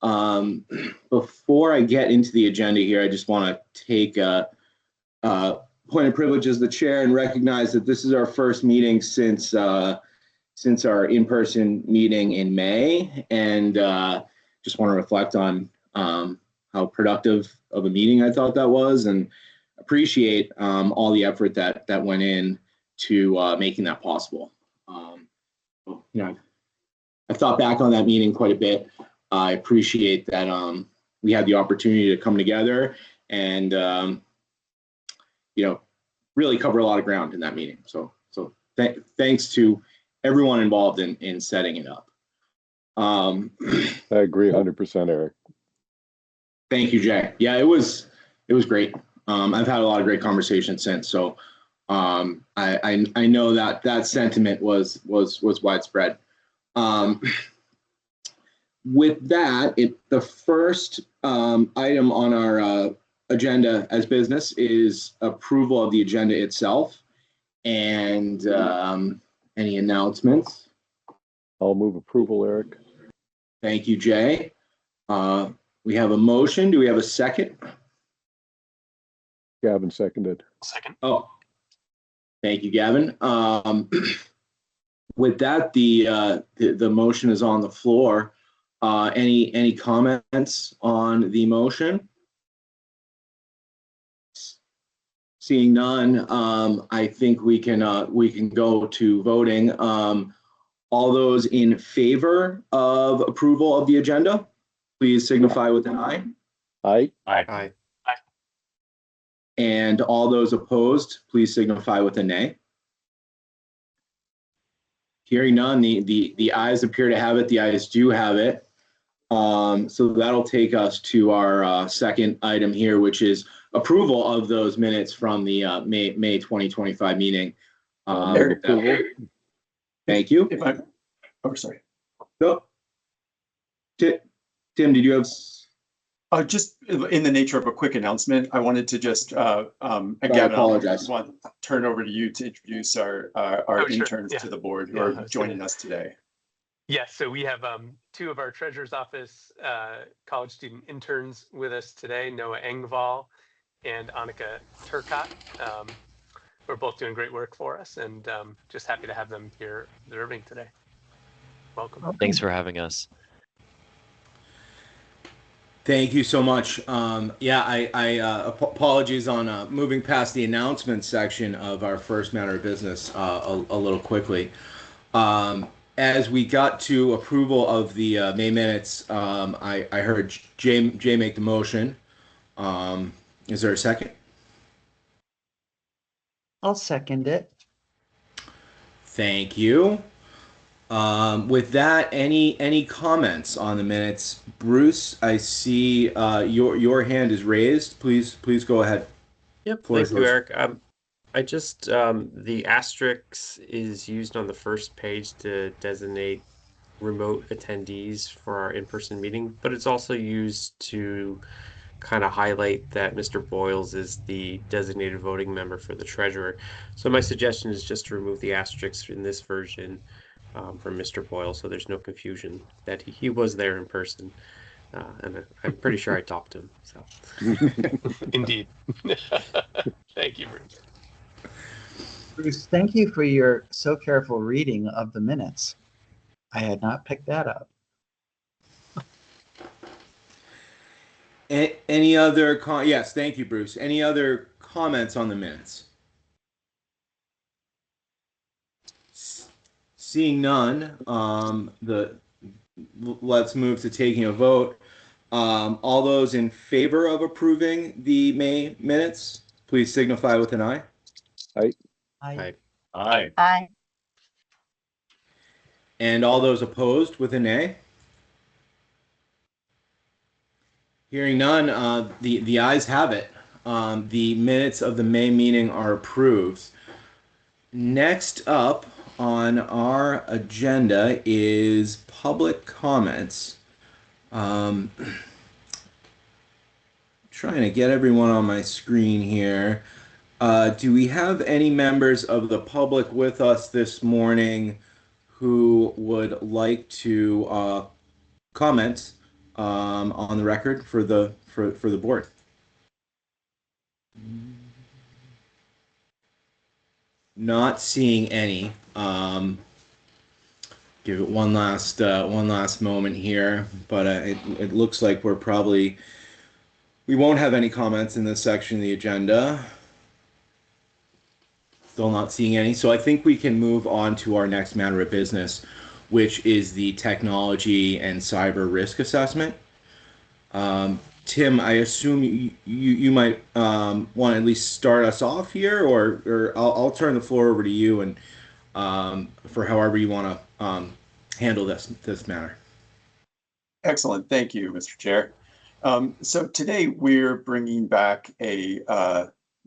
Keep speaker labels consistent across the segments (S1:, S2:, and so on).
S1: Before I get into the agenda here, I just want to take a point of privilege as the chair and recognize that this is our first meeting since our in-person meeting in May, and just want to reflect on how productive of a meeting I thought that was, and appreciate all the effort that went in to making that possible. I've thought back on that meeting quite a bit. I appreciate that we had the opportunity to come together and really cover a lot of ground in that meeting. So thanks to everyone involved in setting it up.
S2: I agree 100%, Eric.
S1: Thank you, Jay. Yeah, it was great. I've had a lot of great conversations since, so I know that sentiment was widespread. With that, the first item on our agenda as business is approval of the agenda itself, and any announcements?
S2: I'll move approval, Eric.
S1: Thank you, Jay. We have a motion. Do we have a second?
S2: Gavin seconded.
S3: Second.
S1: Oh, thank you, Gavin. With that, the motion is on the floor. Any comments on the motion? Seeing none, I think we can go to voting. All those in favor of approval of the agenda, please signify with an aye.
S2: Aye.
S3: Aye. Aye.
S1: And all those opposed, please signify with a nay. Hearing none, the ayes appear to have it. The ayes do have it. So that'll take us to our second item here, which is approval of those minutes from the May 2025 meeting.
S2: Approval.
S1: Thank you.
S4: Sorry.
S1: No. Tim, did you have?
S4: Just in the nature of a quick announcement, I wanted to just again,
S1: apologize.
S4: Turn over to you to introduce our interns to the board who are joining us today.
S3: Yes, so we have two of our treasurer's office college student interns with us today, Noah Engvall and Annika Turcott. We're both doing great work for us, and just happy to have them here observing today. Welcome.
S5: Thanks for having us.
S1: Thank you so much. Apologies on moving past the announcement section of our first matter of business a little quickly. As we got to approval of the May minutes, I heard Jay make the motion. Is there a second?
S6: I'll second it.
S1: Thank you. With that, any comments on the minutes? Bruce, I see your hand is raised. Please go ahead.
S7: Yep, thank you, Eric. I just the asterisk is used on the first page to designate remote attendees for our in-person meeting, but it's also used to kind of highlight that Mr. Boyles is the designated voting member for the treasurer. So my suggestion is just to remove the asterisk in this version from Mr. Boyle, so there's no confusion that he was there in person, and I'm pretty sure I talked to him. So,
S3: indeed. Thank you, Bruce.
S6: Bruce, thank you for your so careful reading of the minutes. I had not picked that up.
S1: Any other yes, thank you, Bruce. Any other comments on the minutes? Seeing none, let's move to taking a vote. All those in favor of approving the May minutes, please signify with an aye.
S2: Aye.
S6: Aye.
S3: Aye.
S8: Aye.
S1: And all those opposed with a nay. Hearing none, the ayes have it. The minutes of the May meeting are approved. Next up on our agenda is public comments. Trying to get everyone on my screen here. Do we have any members of the public with us this morning who would like to comment on the record for the board? Not seeing any. Give it one last moment here, but it looks like we won't have any comments in this section of the agenda. Still not seeing any, so I think we can move on to our next matter of business, which is the technology and cyber risk assessment. Tim, I assume you might want to at least start us off here, or I'll turn the floor over to you and for however you want to handle this matter.
S4: Excellent. Thank you, Mr. Chair. So today we're bringing back a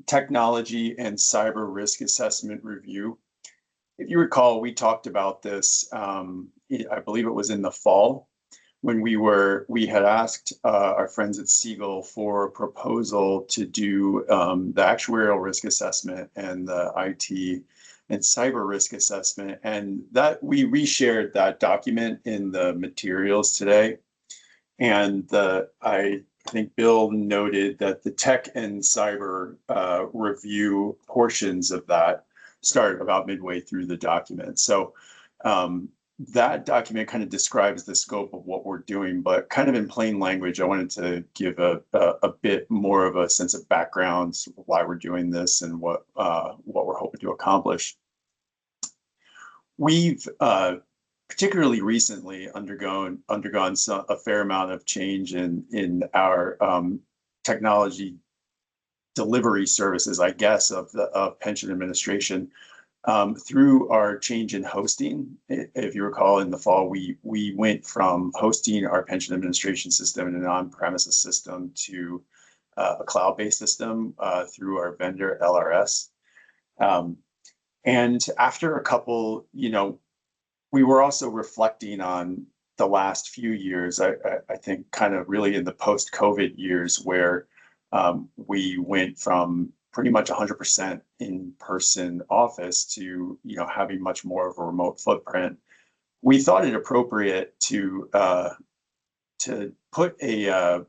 S4: technology and cyber risk assessment review. If you recall, we talked about this, I believe it was in the fall, when we had asked our friends at Siegel for a proposal to do the actuarial risk assessment and the IT and cyber risk assessment, and that we reshared that document in the materials today. And I think Bill noted that the tech and cyber review portions of that start about midway through the document. So that document kind of describes the scope of what we're doing, but kind of in plain language, I wanted to give a bit more of a sense of background, why we're doing this and what we're hoping to accomplish. We've particularly recently undergone a fair amount of change in our technology delivery services, I guess, of pension administration. Through our change in hosting, if you recall, in the fall, we went from hosting our pension administration system in an on-premises system to a cloud-based system through our vendor LRS. And after a couple, we were also reflecting on the last few years, I think kind of really in the post-COVID years, where we went from pretty much 100% in-person office to having much more of a remote footprint. We thought it appropriate to put a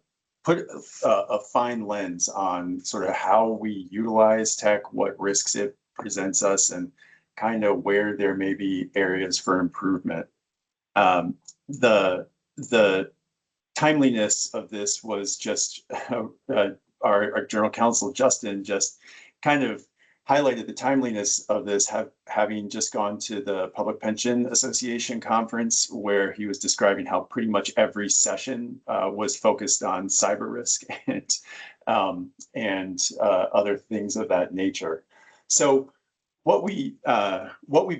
S4: fine lens on sort of how we utilize tech, what risks it presents us, and kind of where there may be areas for improvement. The timeliness of this was just our general counsel, Justin, just kind of highlighted the timeliness of this, having just gone to the Public Pension Association conference, where he was describing how pretty much every session was focused on cyber risk and other things of that nature. So what we've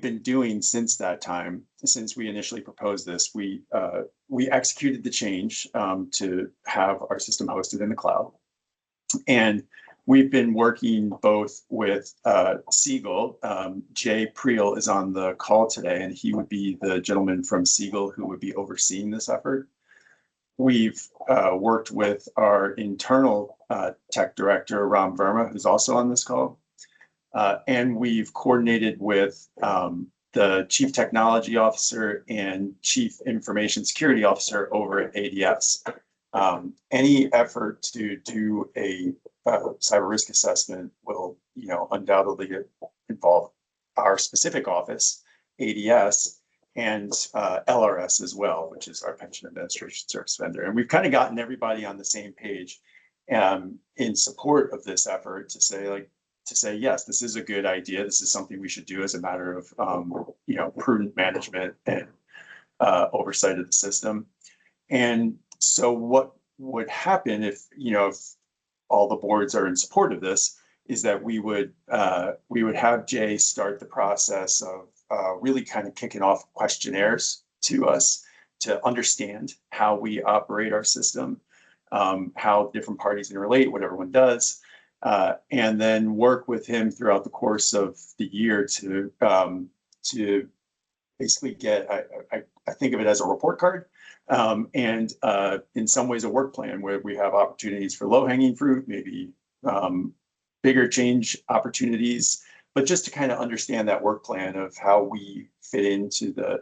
S4: been doing since that time, since we initially proposed this, we executed the change to have our system hosted in the cloud. And we've been working both with Siegel. Jay Priel is on the call today, and he would be the gentleman from Siegel who would be overseeing this effort. We've worked with our internal tech director, Ram Verma, who's also on this call. And we've coordinated with the Chief Technology Officer and Chief Information Security Officer over at ADS. Any effort to do a cyber risk assessment will, undoubtedly involve our specific office, ADS, and LRS as well, which is our pension administration service vendor. And we've kind of gotten everybody on the same page in support of this effort to say, yes, this is a good idea. This is something we should do as a matter of, prudent management and oversight of the system. And so what would happen if all the boards are in support of this is that we would have Jay start the process of really kind of kicking off questionnaires to us to understand how we operate our system, how different parties can relate, what everyone does, and then work with him throughout the course of the year to basically get, I think of it as a report card, and in some ways a work plan where we have opportunities for low-hanging fruit, maybe bigger change opportunities, but just to kind of understand that work plan of how we fit into the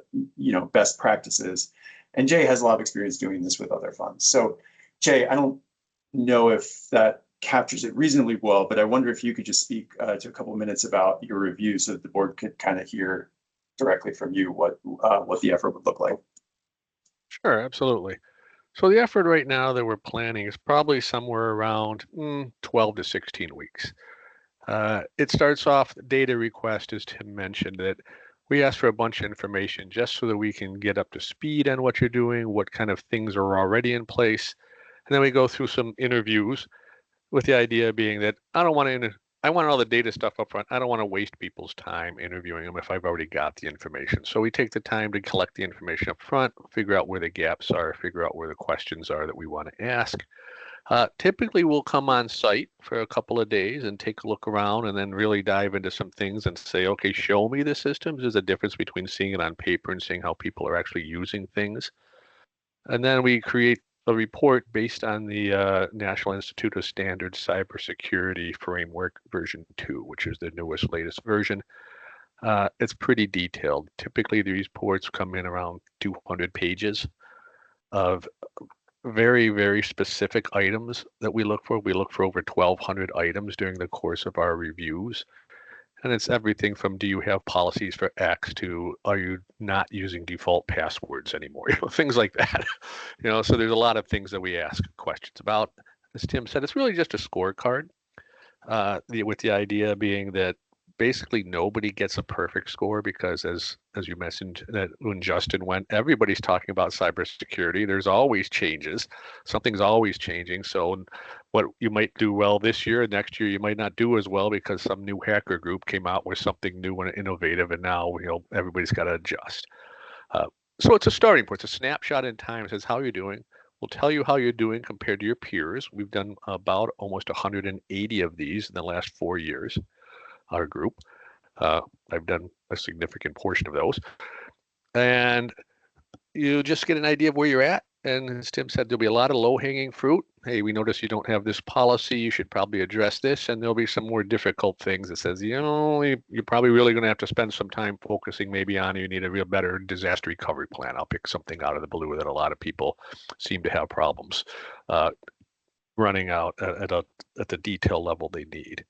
S4: best practices. And Jay has a lot of experience doing this with other funds. So Jay, I don't know if that captures it reasonably well, but I wonder if you could just speak to a couple of minutes about your review so that the board could kind of hear directly from you what the effort would look like.
S5: Sure, absolutely. So the effort right now that we're planning is probably somewhere around 12 to 16 weeks. It starts off the data request, as Tim mentioned, that we ask for a bunch of information just so that we can get up to speed on what you're doing, what kind of things are already in place. And then we go through some interviews with the idea being that I want all the data stuff up front. I don't want to waste people's time interviewing them if I've already got the information. So we take the time to collect the information up front, figure out where the gaps are, figure out where the questions are that we want to ask. Typically, we'll come on site for a couple of days and take a look around and then really dive into some things and say, okay, show me the systems. There's a difference between seeing it on paper and seeing how people are actually using things. And then we create a report based on the National Institute of Standards Cybersecurity Framework version 2, which is the newest, latest version. It's pretty detailed. Typically, these reports come in around 200 pages of very, very specific items that we look for. We look for over 1,200 items during the course of our reviews. And it's everything from, do you have policies for X, to are you not using default passwords anymore? Things like that. So there's a lot of things that we ask questions about. As Tim said, it's really just a scorecard, with the idea being that basically nobody gets a perfect score, because as you mentioned, that when Justin went, everybody's talking about cybersecurity. There's always changes. Something's always changing. So what you might do well this year, next year you might not do as well because some new hacker group came out with something new and innovative, and now everybody's got to adjust. So it's a starting point. It's a snapshot in time. It says how you're doing. We'll tell you how you're doing compared to your peers. We've done about almost 180 of these in the last 4 years. Our group. I've done a significant portion of those. And you just get an idea of where you're at. And as Tim said, there'll be a lot of low-hanging fruit. Hey, we notice you don't have this policy. You should probably address this. And there'll be some more difficult things that says, you're probably really going to have to spend some time focusing maybe on, you need a real better disaster recovery plan. I'll pick something out of the blue that a lot of people seem to have problems running out at the detail level they need.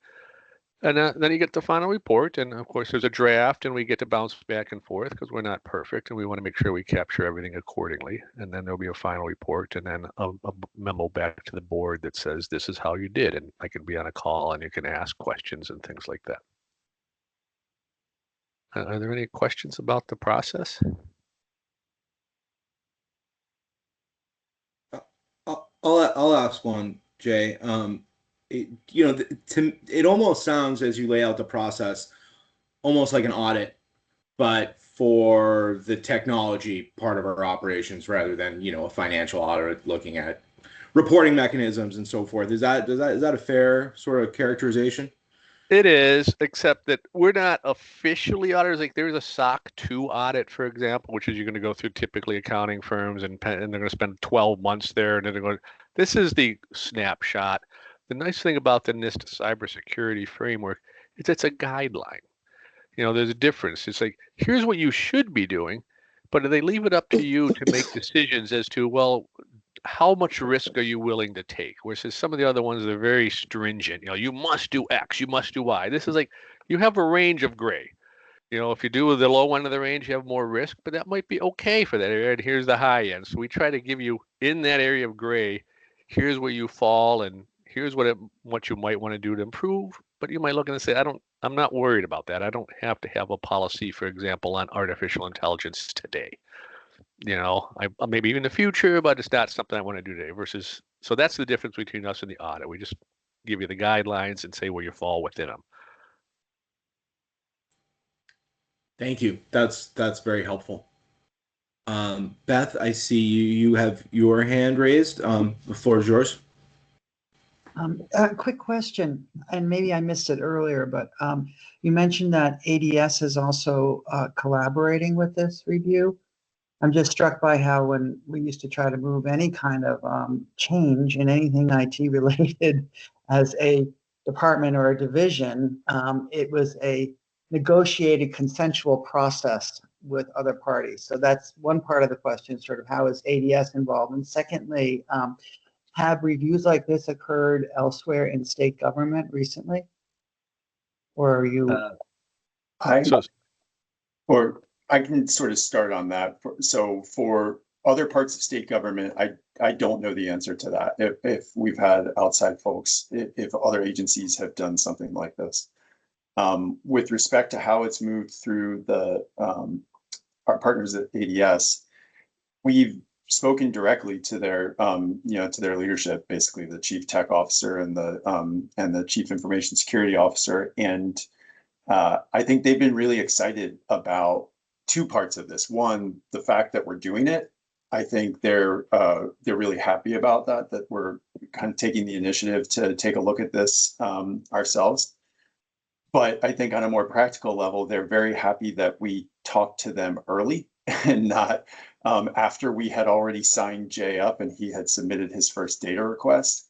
S5: And then you get the final report, and of course there's a draft, and we get to bounce back and forth because we're not perfect, and we want to make sure we capture everything accordingly. And then there'll be a final report, and then a memo back to the board that says this is how you did, and I can be on a call, and you can ask questions and things like that. Are there any questions about the process?
S1: I'll ask one, Jay. It almost sounds, as you lay out the process, almost like an audit, but for the technology part of our operations rather than, a financial audit looking at reporting mechanisms and so forth. Is that a fair sort of characterization? It
S5: is, except that we're not officially auditors. Like there's a SOC 2 audit, for example, which is you're going to go through typically accounting firms and they're going to spend 12 months there, and then they're going. This is the snapshot. The nice thing about the NIST cybersecurity framework is it's a guideline. There's a difference. It's like, here's what you should be doing, but they leave it up to you to make decisions as to, well, how much risk are you willing to take? Whereas some of the other ones, they're very stringent. You must do X, you must do Y. This is like, you have a range of gray. If you do the low end of the range, you have more risk, but that might be okay for that area. And here's the high end. So we try to give you, in that area of gray, here's where you fall, and here's what you might want to do to improve. But you might look and say, I'm not worried about that. I don't have to have a policy, for example, on artificial intelligence today. I maybe even in the future, but it's not something I want to do today. So that's the difference between us and the audit. We just give you the guidelines and say where you fall within them.
S1: Thank you. That's very helpful. Beth, I see you have your hand raised. The floor is yours.
S6: A quick question, and maybe I missed it earlier, but you mentioned that ADS is also collaborating with this review. I'm just struck by how when we used to try to move any kind of change in anything IT related as a department or a division, it was a negotiated consensual process with other parties? So that's one part of the question, sort of how is ADS involved? And secondly, have reviews like this occurred elsewhere in state government recently? Or are you?
S4: I can sort of start on that. So for other parts of state government, I don't know the answer to that. If we've had outside folks, if other agencies have done something like this. With respect to how it's moved through our partners at ADS, we've spoken directly to their to their leadership, basically the chief tech officer and the chief information security officer, and I think they've been really excited about two parts of this. One, the fact that we're doing it. I think they're really happy about that we're kind of taking the initiative to take a look at this ourselves. But I think on a more practical level, they're very happy that we talked to them early and not after we had already signed Jay up and he had submitted his first data request.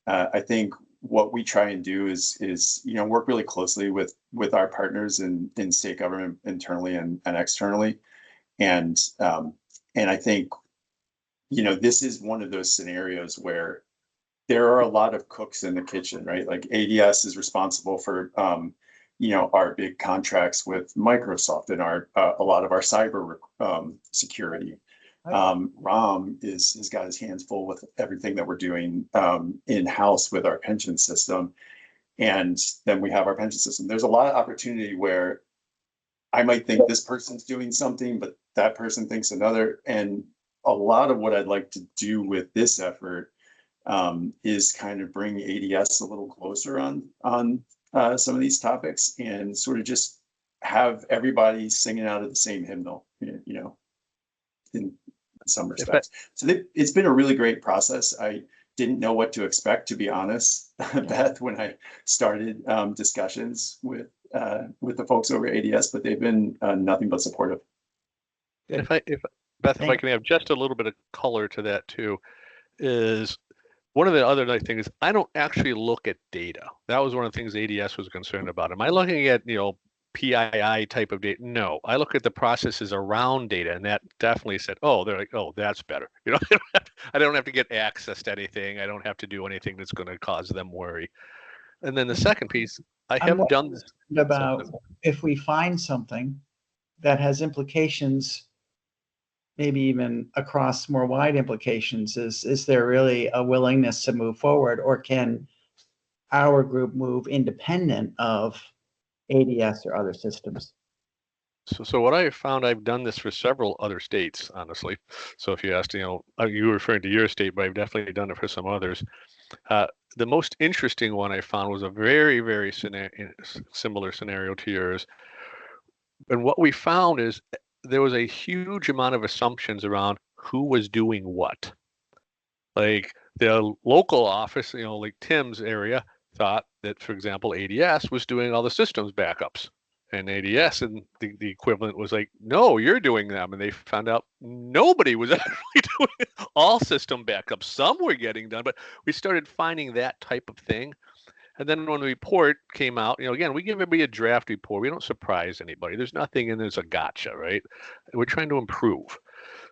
S4: I think what we try and do is work really closely with our partners in state government internally and externally. And I think, this is one of those scenarios where there are a lot of cooks in the kitchen, right? Like ADS is responsible for, our big contracts with Microsoft and a lot of our cyber security. Ram has got his hands full with everything that we're doing in-house with our pension system. And then we have our pension system. There's a lot of opportunity where I might think this person's doing something, but that person thinks another. And a lot of what I'd like to do with this effort is kind of bring ADS a little closer on some of these topics and sort of just have everybody singing out of the same hymnal, in some respects. So it's been a really great process. I didn't know what to expect, to be honest, Beth, when I started discussions with the folks over at ADS, but they've been nothing but supportive.
S5: If I can have just a little bit of color to that too, is one of the other nice things is I don't actually look at data. That was one of the things ADS was concerned about. Am I looking at, PII type of data? No, I look at the processes around data, and that definitely said, oh, they're like, oh, that's better. I don't have to get access to anything. I don't have to do anything that's going to cause them worry. And then the second piece, I have done this
S6: about if we find something that has implications, maybe even across more wide implications, is there really a willingness to move forward, or can our group move independent of ADS or other systems?
S5: So what I have found, I've done this for several other states, honestly. So if you asked, you were referring to your state, but I've definitely done it for some others. The most interesting one I found was a very, very similar scenario to yours. And what we found is there was a huge amount of assumptions around who was doing what. Like the local office, like Tim's area, thought that, for example, ADS was doing all the systems backups. And ADS and the equivalent was like, no, you're doing them. And they found out nobody was actually doing all system backups. Some were getting done, but we started finding that type of thing. And then when the report came out, again, we give everybody a draft report. We don't surprise anybody. There's nothing in there's a gotcha, right? We're trying to improve.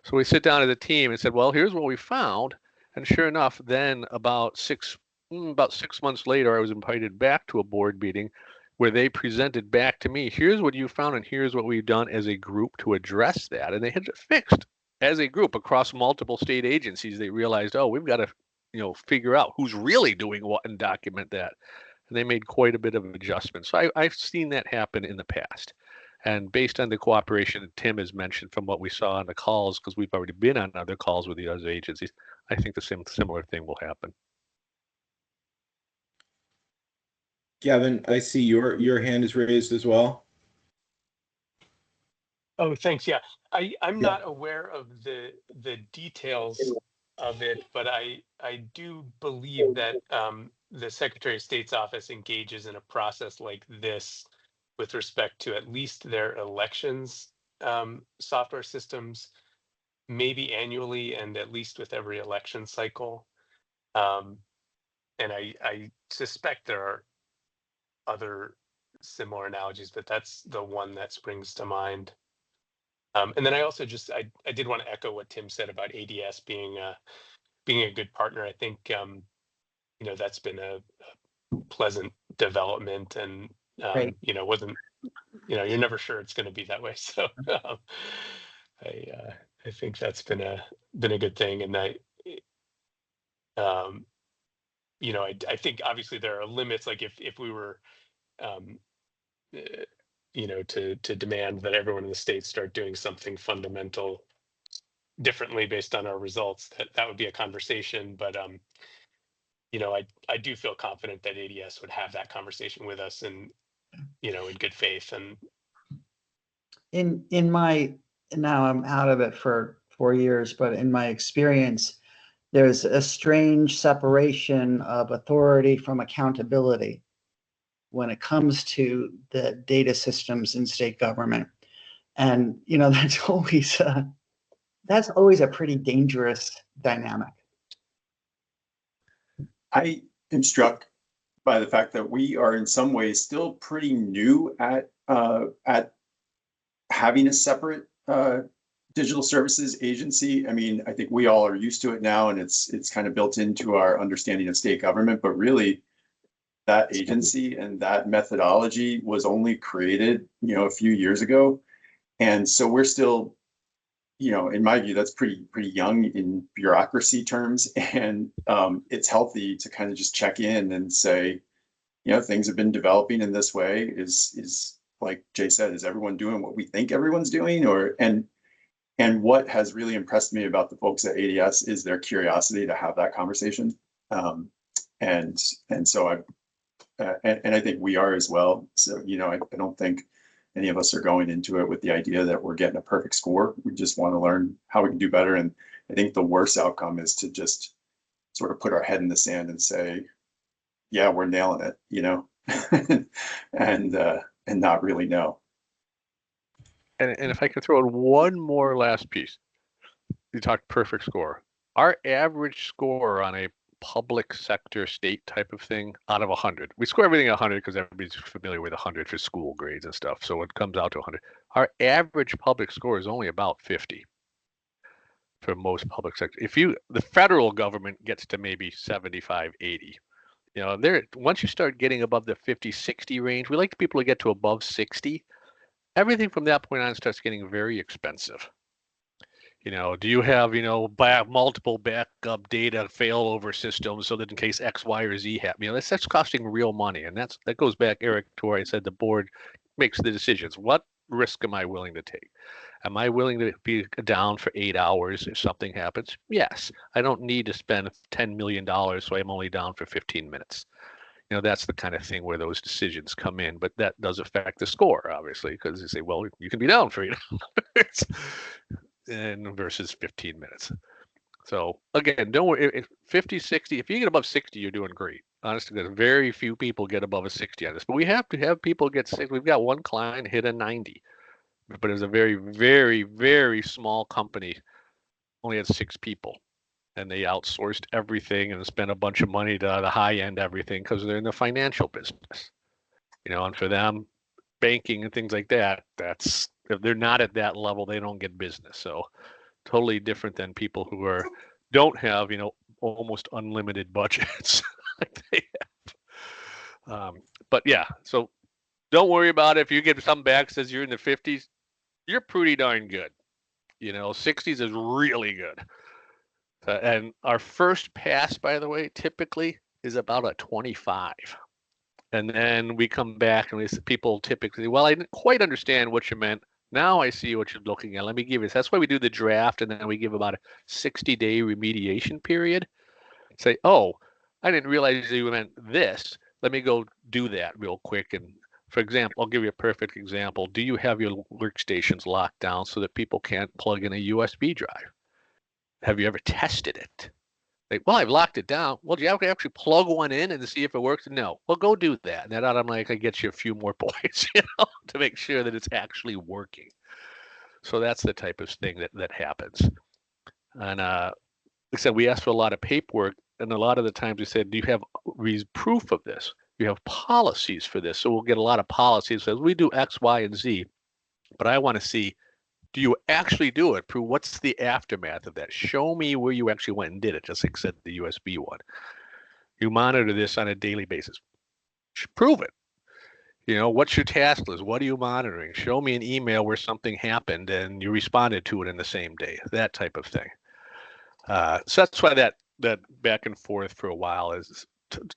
S5: So we sit down as a team and said, well, here's what we found. And sure enough, then about 6 months later, I was invited back to a board meeting where they presented back to me, here's what you found and here's what we've done as a group to address that. And they had it fixed as a group across multiple state agencies. They realized, oh, we've got to figure out who's really doing what and document that. And they made quite a bit of adjustments. So I've seen that happen in the past. And based on the cooperation that Tim has mentioned from what we saw on the calls, because we've already been on other calls with the other agencies, I think the similar thing will happen.
S1: Gavin, I see your hand is raised as well.
S3: Oh, thanks. Yeah, I'm not aware of the details of it, but I do believe that the Secretary of State's office engages in a process like this with respect to at least their elections software systems, maybe annually and at least with every election cycle. And I suspect there are other similar analogies, but that's the one that springs to mind. And then I also just I did want to echo what Tim said about ADS being a good partner. I think that's been a pleasant development, and
S6: Great.
S3: wasn't you're never sure it's going to be that way. So I think that's been a good thing, and um, I think obviously there are limits. Like if we were um, to demand that everyone in the state start doing something fundamental differently based on our results, that would be a conversation. But I do feel confident that ADS would have that conversation with us, and in good faith. And
S6: In my, now I'm out of it for 4 years, but in my experience, there's a strange separation of authority from accountability when it comes to the data systems in state government. And, that's always a pretty dangerous dynamic.
S4: I am struck by the fact that we are in some ways still pretty new at having a separate digital services agency. I mean, I think we all are used to it now, and it's kind of built into our understanding of state government. But really, that agency and that methodology was only created, a few years ago, and so we're still, in my view, that's pretty young in bureaucracy terms, and it's healthy to kind of just check in and say, things have been developing in this way. Is like Jay said, is everyone doing what we think everyone's doing? And what has really impressed me about the folks at ADS is their curiosity to have that conversation. And so I think we are as well. So, I don't think any of us are going into it with the idea that we're getting a perfect score. We just want to learn how we can do better. And I think the worst outcome is to just sort of put our head in the sand and say, yeah, we're nailing it, and not really know.
S5: And if I could throw in one more last piece, you talked perfect score. Our average score on a public sector state type of thing out of 100, we score everything 100 because everybody's familiar with 100 for school grades and stuff. So it comes out to 100. Our average public score is only about 50 for most public sector. The federal government gets to maybe 75, 80. Once you start getting above the 50, 60 range, we like people to get to above 60. Everything from that point on starts getting very expensive. Do you have, multiple backup data failover systems so that in case X, Y, or Z happen, that's costing real money. And that goes back, Eric, to where I said the board makes the decisions. What risk am I willing to take? Am I willing to be down for 8 hours if something happens? Yes. I don't need to spend $10 million, so I'm only down for 15 minutes. That's the kind of thing where those decisions come in, but that does affect the score, obviously, because they say, well, you can be down for 8 hours and versus 15 minutes. So again, don't worry, if 50, 60, if you get above 60, you're doing great. Honestly, there's very few people get above a 60 on this, but we have to have people get 60. We've got one client hit a 90, but it was a very, very, very small company, only had 6 people. And they outsourced everything and spent a bunch of money to the high end everything because they're in the financial business. And for them, banking and things like that, if they're not at that level, they don't get business. So totally different than people who don't have, almost unlimited budgets like they have. But yeah, so don't worry about it. If you get some back says you're in the 50s, you're pretty darn good. 60s is really good. And our first pass, by the way, typically is about a 25. And then we come back and people typically, well, I didn't quite understand what you meant. Now I see what you're looking at. Let me give you this. That's why we do the draft, and then we give about a 60-day remediation period. Say, oh, I didn't realize you meant this. Let me go do that real quick. And for example, I'll give you a perfect example. Do you have your workstations locked down so that people can't plug in a USB drive? Have you ever tested it? Like, well, I've locked it down. Well, do you have to actually plug one in and see if it works? No. Well, go do that. And then I'm like, I get you a few more points, to make sure that it's actually working. So that's the type of thing that happens. And like I said, we asked for a lot of paperwork, and a lot of the times we said, do you have proof of this? You have policies for this. So we'll get a lot of policies that says we do X, Y, and Z, but I want to see Do you actually do it? Prove what's the aftermath of that? Show me where you actually went and did it, just like I said, the USB one. You monitor this on a daily basis. Prove it. You know, what's your task list? What are you monitoring? Show me an email where something happened and you responded to it in the same day, that type of thing. So that's why that back and forth for a while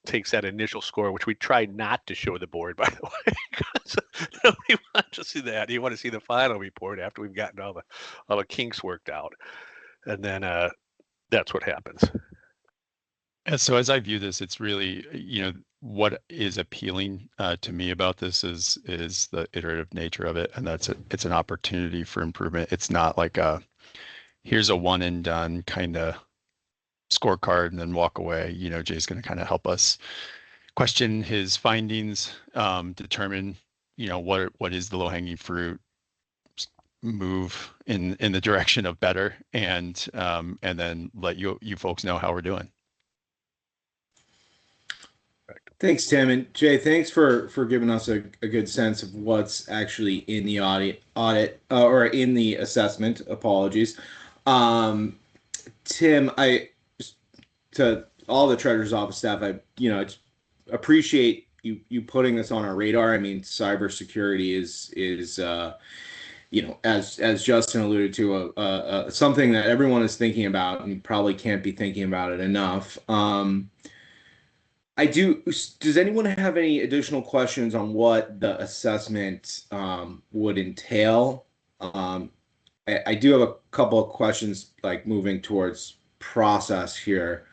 S5: takes that initial score, which we try not to show the board, by the way, because nobody wants to see that. You want to see the final report after we've gotten all the kinks worked out, and then that's what happens.
S8: And so as I view this, it's really, what is appealing to me about this is the iterative nature of it, and it's an opportunity for improvement. It's not like here's a one and done kind of scorecard and then walk away. Jay's going to kind of help us question his findings, determine, what is the low hanging fruit, move in the direction of better, and then let you folks know how we're doing.
S1: Thanks, Tim. And Jay, thanks for giving us a good sense of what's actually in the audit or in the assessment. Apologies. Tim, to all the Treasurer's Office staff, I appreciate you putting this on our radar. I mean, cybersecurity is as Justin alluded to, something that everyone is thinking about and probably can't be thinking about it enough. Does anyone have any additional questions on what the assessment would entail? I do have a couple of questions, like moving towards process here,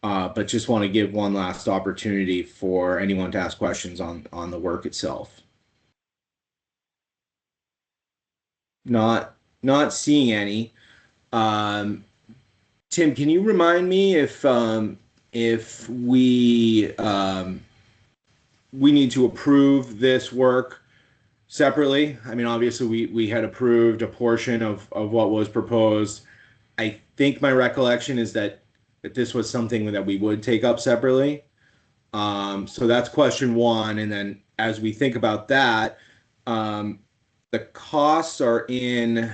S1: but just want to give one last opportunity for anyone to ask questions on the work itself. Not seeing any. Tim, can you remind me if we need to approve this work separately? I mean, obviously we had approved a portion of what was proposed. I think my recollection is that this was something that we would take up separately. So that's question one. And then as we think about that, the costs are in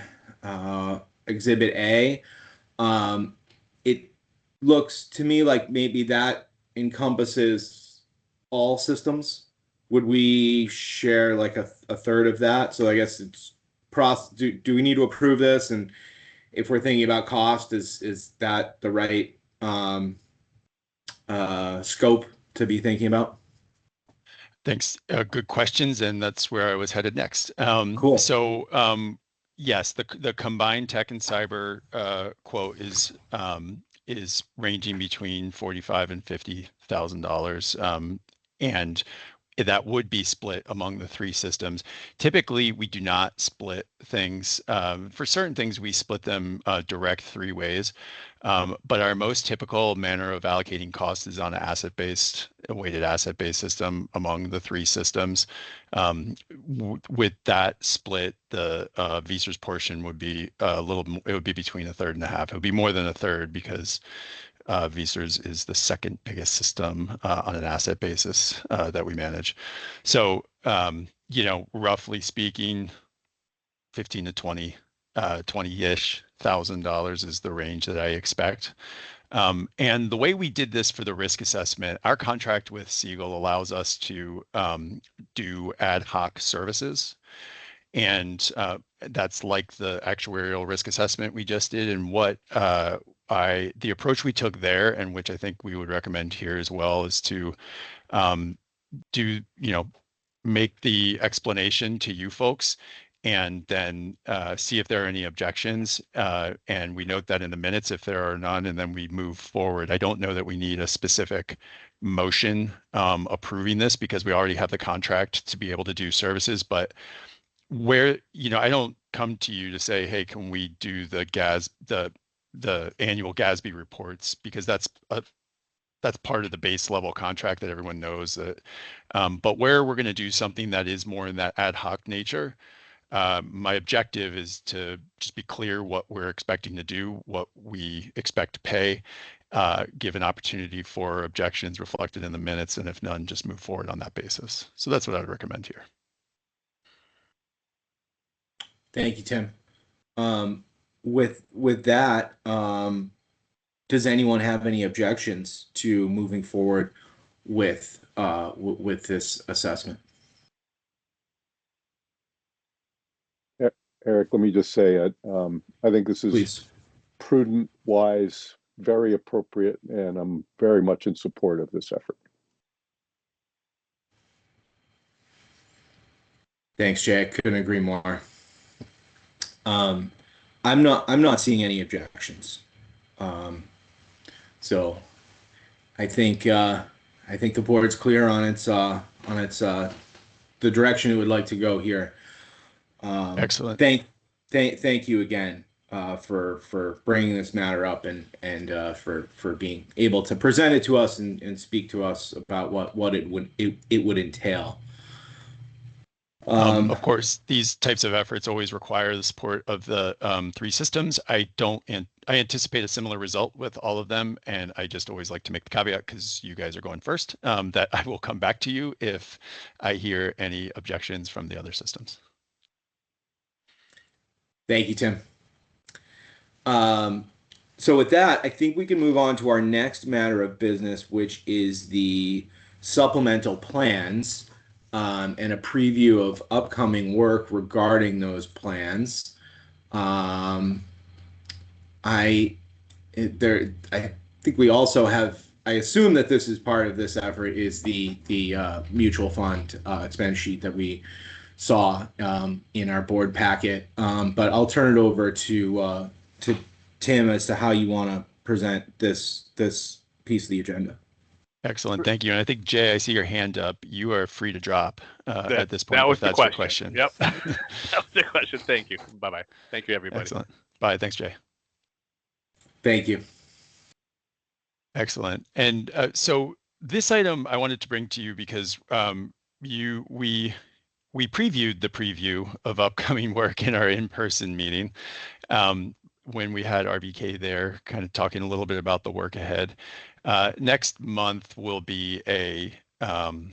S1: Exhibit A. It looks to me like maybe that encompasses all systems. Would we share like a third of that? So I guess it's do we need to approve this? And if we're thinking about cost, is that the right scope to be thinking about?
S8: Thanks. Good questions, and that's where I was headed next.
S1: Cool.
S8: So yes, the combined tech and cyber quote is ranging between $45,000 and $50,000, and that would be split among the three systems. Typically, we do not split things. For certain things, we split them direct three ways. But our most typical manner of allocating costs is on a weighted asset-based system among the three systems. With that split, the VSERS portion would be it would be between a third and a half. It would be more than a third because VSERS is the second biggest system on an asset basis that we manage. So, roughly speaking, 15 to 20-ish $1,000 is the range that I expect. And the way we did this for the risk assessment, our contract with Siegel allows us to do ad hoc services. And that's like the actuarial risk assessment we just did. And what the approach we took there, and which I think we would recommend here as well, is to make the explanation to you folks and then see if there are any objections. And we note that in the minutes if there are none, and then we move forward. I don't know that we need a specific motion approving this because we already have the contract to be able to do services. But where, I don't come to you to say, hey, can we do the annual GASB reports, because that's part of the base level contract that everyone knows that. But where we're going to do something that is more in that ad hoc nature, my objective is to just be clear what we're expecting to do, what we expect to pay, give an opportunity for objections reflected in the minutes, and if none, just move forward on that basis. So that's what I would recommend here.
S1: Thank you, Tim. With that, does anyone have any objections to moving forward with with this assessment?
S2: Eric, let me just say, I think this is
S1: Please.
S2: prudent, wise, very appropriate, and I'm very much in support of this effort.
S1: Thanks, Jay. I couldn't agree more. I'm not seeing any objections. So I think the board's clear on its the direction it would like to go here.
S8: Excellent.
S1: Thank you again for bringing this matter up and for being able to present it to us and speak to us about what it would entail.
S8: Of course, these types of efforts always require the support of the three systems. I anticipate a similar result with all of them, and I just always like to make the caveat, because you guys are going first, that I will come back to you if I hear any objections from the other systems.
S1: Thank you, Tim. So with that, I think we can move on to our next matter of business, which is the supplemental plans. And a preview of upcoming work regarding those plans. I think we also have. I assume that this is part of this effort is the mutual fund expense sheet that we saw in our board packet. But I'll turn it over to Tim as to how you want to present this piece of the agenda.
S8: Excellent, thank you. And I think, Jay, I see your hand up. You are free to drop at this point.
S9: That was
S8: if
S9: the
S8: that's
S9: question.
S8: Your question.
S9: Yep, that was the question. Thank you. Bye-bye. Thank you, everybody.
S8: Excellent. Bye. Thanks, Jay.
S1: Thank you.
S8: Excellent. And so this item I wanted to bring to you because we previewed the preview of upcoming work in our in-person meeting when we had RBK there, kind of talking a little bit about the work ahead. Next month will be an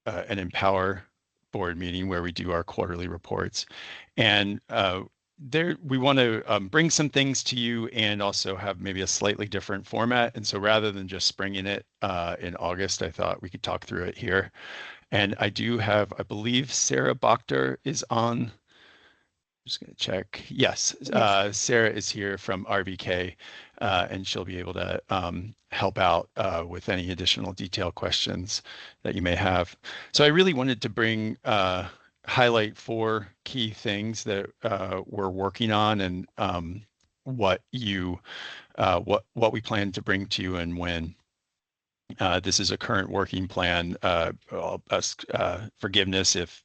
S8: Empower board meeting where we do our quarterly reports, and there we want to bring some things to you and also have maybe a slightly different format. And so rather than just springing it in August, I thought we could talk through it here. And I do have, I believe Sarah Bochter is on. I'm just going to check. Yes, Sarah is here from RBK, and she'll be able to help out with any additional detailed questions that you may have. So I really wanted to highlight 4 key things that we're working on and what we plan to bring to you and when. This is a current working plan. I'll ask forgiveness if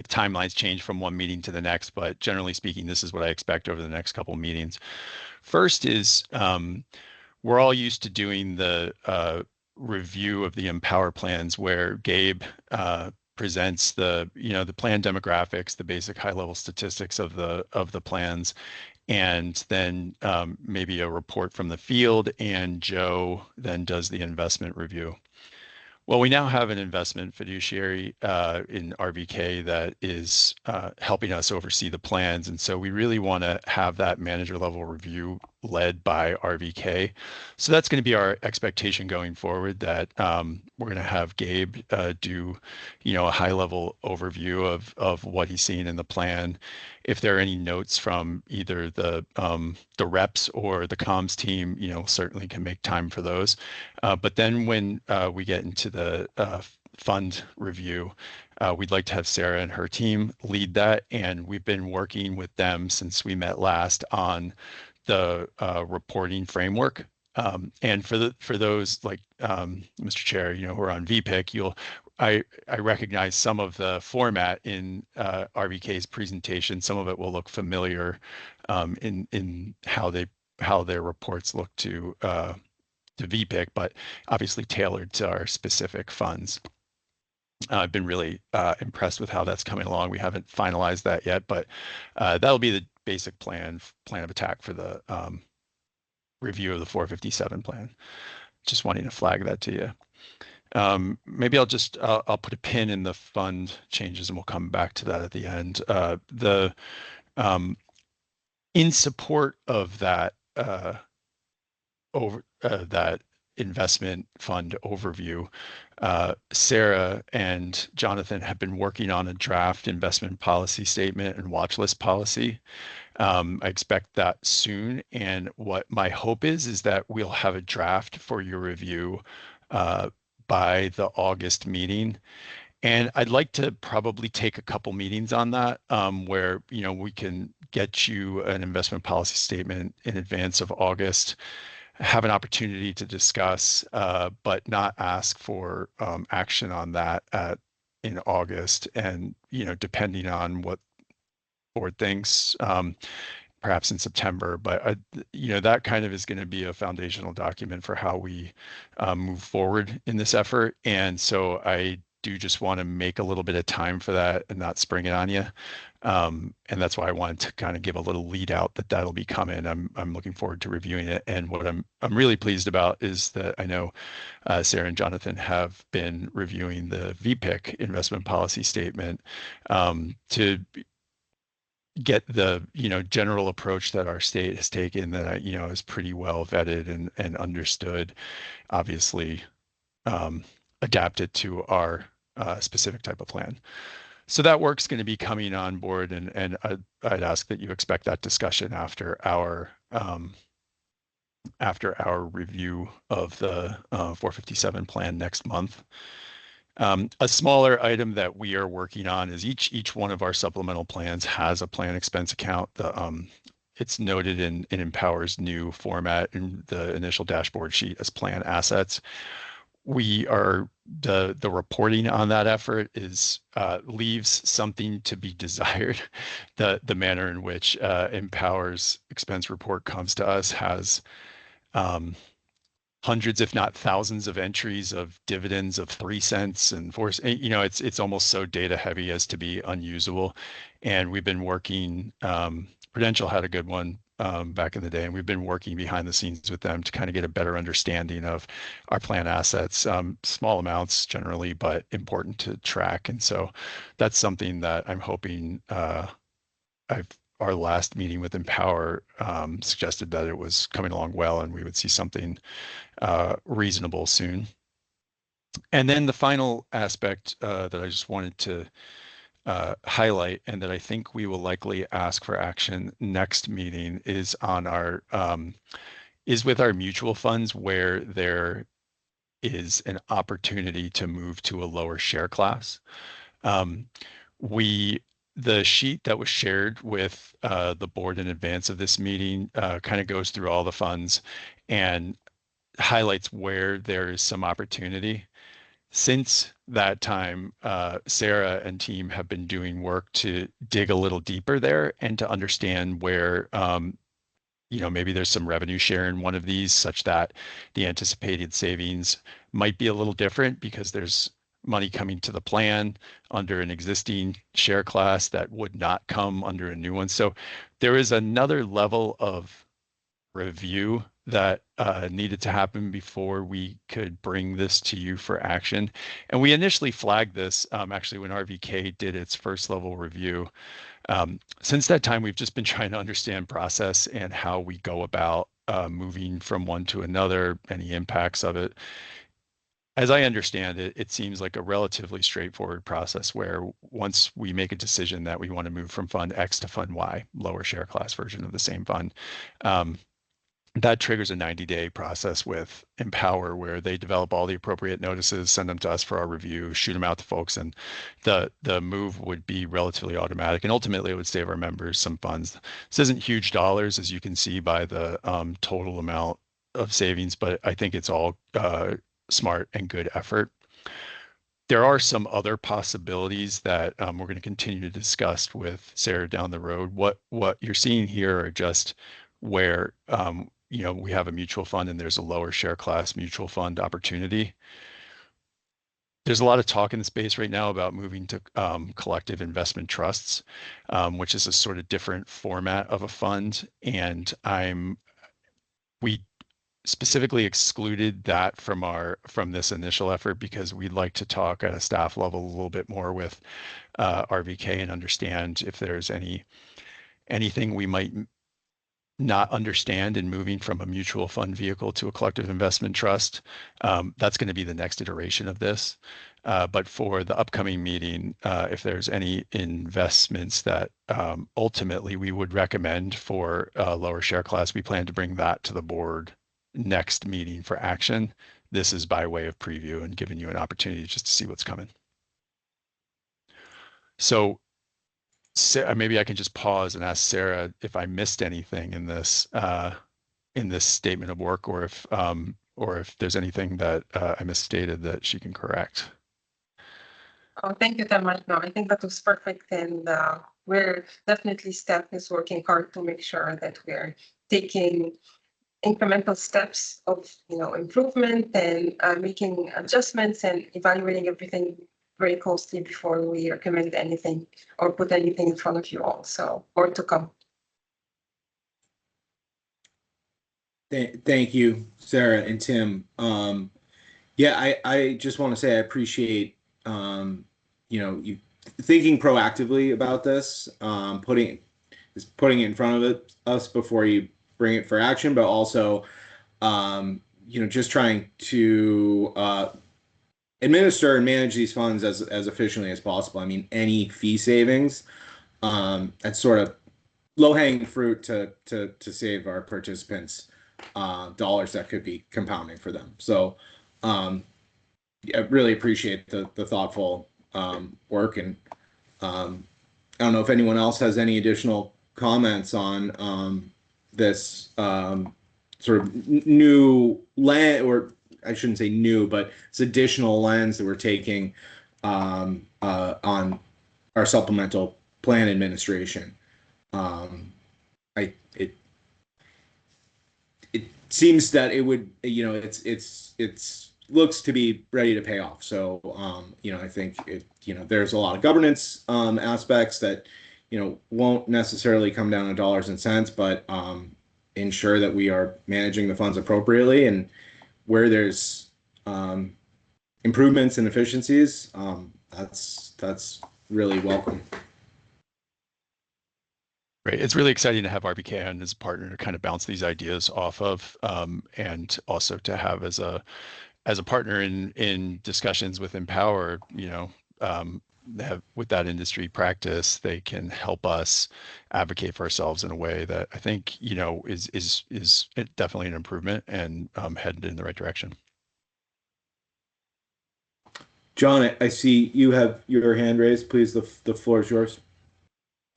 S8: if timelines change from one meeting to the next, but generally speaking, this is what I expect over the next couple of meetings. First is we're all used to doing the review of the Empower plans where Gabe presents the plan demographics, the basic high-level statistics of the plans, and then maybe a report from the field, and Joe then does the investment review. Well, we now have an investment fiduciary in RBK that is helping us oversee the plans. And so we really want to have that manager level review led by RBK. So that's going to be our expectation going forward, that we're going to have Gabe do, a high level overview of what he's seen in the plan. If there are any notes from either the reps or the comms team, certainly can make time for those. But then when we get into the fund review, we'd like to have Sarah and her team lead that. And we've been working with them since we met last on the reporting framework. And for those like Mr. Chair, who are on VPIC, I recognize some of the format in RBK's presentation. Some of it will look familiar in how their reports look to VPIC, but obviously tailored to our specific funds. I've been really impressed with how that's coming along. We haven't finalized that yet, but that'll be the basic plan of attack for the review of the 457 plan. Just wanting to flag that to you. Maybe I'll put a pin in the fund changes and we'll come back to that at the end. in support of that that investment fund overview, Sarah and Jonathan have been working on a draft investment policy statement and watch list policy. I expect that soon. And what my hope is that we'll have a draft for your review by the August meeting. And I'd like to probably take a couple meetings on that, where we can get you an investment policy statement in advance of August, have an opportunity to discuss, but not ask for action on that in August. And depending on what board thinks, perhaps in September. But that kind of is going to be a foundational document for how we move forward in this effort. And so I do just want to make a little bit of time for that and not spring it on you. And that's why I wanted to kind of give a little lead out that that'll be coming. I'm looking forward to reviewing it. And what I'm really pleased about is that I know Sarah and Jonathan have been reviewing the VPIC investment policy statement to get the general approach that our state has taken that is pretty well vetted and understood, obviously adapted to our specific type of plan. So that work's going to be coming on board, and I'd ask that you expect that discussion after our review of the 457 plan next month. A smaller item that we are working on is each one of our supplemental plans has a plan expense account. It's noted in Empower's new format in the initial dashboard sheet as plan assets. We are the reporting on that effort is leaves something to be desired. The manner in which Empower's expense report comes to us has hundreds, if not thousands, of entries of dividends of 3 cents and 4. It's almost so data heavy as to be unusable. And we've been working. Prudential had a good one back in the day, and we've been working behind the scenes with them to kind of get a better understanding of our plan assets. Small amounts generally, but important to track. And so that's something that I'm hoping. Our last meeting with Empower suggested that it was coming along well, and we would see something reasonable soon. And then the final aspect that I just wanted to highlight, and that I think we will likely ask for action next meeting, is on our is with our mutual funds, where there is an opportunity to move to a lower share class. The sheet that was shared with the board in advance of this meeting kind of goes through all the funds and highlights where there is some opportunity. Since that time, Sarah and team have been doing work to dig a little deeper there and to understand where maybe there's some revenue share in one of these, such that the anticipated savings might be a little different because there's money coming to the plan under an existing share class that would not come under a new one. So there is another level of review that needed to happen before we could bring this to you for action. And we initially flagged this actually when RVK did its first level review. Since that time, we've just been trying to understand process and how we go about moving from one to another, any impacts of it. As I understand it, it seems like a relatively straightforward process where once we make a decision that we want to move from fund X to fund Y, lower share class version of the same fund, that triggers a 90-day process with Empower, where they develop all the appropriate notices, send them to us for our review, shoot them out to folks, and the move would be relatively automatic. And ultimately, it would save our members some funds. This isn't huge dollars, as you can see by the total amount of savings, but I think it's all smart and good effort. There are some other possibilities that we're going to continue to discuss with Sarah down the road. What you're seeing here are just where we have a mutual fund and there's a lower share class mutual fund opportunity. There's a lot of talk in the space right now about moving to collective investment trusts, which is a sort of different format of a fund. And we specifically excluded that from this initial effort because we'd like to talk at a staff level a little bit more with RVK and understand if there's anything we might not understand in moving from a mutual fund vehicle to a collective investment trust. That's going to be the next iteration of this. But for the upcoming meeting, if there's any investments that ultimately we would recommend for lower share class, we plan to bring that to the board next meeting for action. This is by way of preview and giving you an opportunity just to see what's coming. So maybe I can just pause and ask Sarah if I missed anything in this statement of work, or if there's anything that I misstated that she can correct.
S10: Oh, thank you, Tamara. No, I think that was perfect, and we're definitely staff is working hard to make sure that we're taking incremental steps of improvement and making adjustments and evaluating everything very closely before we recommend anything or put anything in front of you all. So more to come.
S1: Thank you, Sarah and Tim. Yeah, I just want to say I appreciate you thinking proactively about this, putting it in front of us before you bring it for action, but also just trying to administer and manage these funds as efficiently as possible. I mean, any fee savings, that's sort of low-hanging fruit to save our participants dollars that could be compounding for them. So I really appreciate the thoughtful work, and I don't know if anyone else has any additional comments on this sort of new lens, or I shouldn't say new, but it's additional lens that we're taking on our supplemental plan administration. It seems that it would, it's looks to be ready to pay off. So, I think there's a lot of governance aspects that, won't necessarily come down to dollars and cents, but ensure that we are managing the funds appropriately, and where there's improvements and efficiencies, that's really welcome.
S8: Right. It's really exciting to have RBK on as a partner to kind of bounce these ideas off of, and also to have as a partner in discussions with Empower, have with that industry practice, they can help us advocate for ourselves in a way that I think is definitely an improvement and headed in the right direction.
S1: John, I see you have your hand raised. Please, the floor is yours.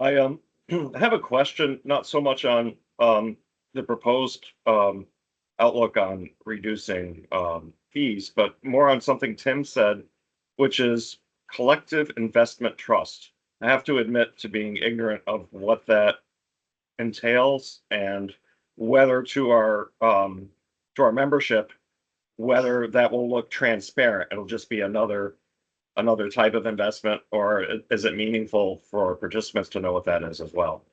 S9: I have a question, not so much on the proposed outlook on reducing fees, but more on something Tim said, which is collective investment trust. I have to admit to being ignorant of what that entails, and whether to our membership, whether that will look transparent. It'll just be another type of investment, or is it meaningful for participants to know what that is as well?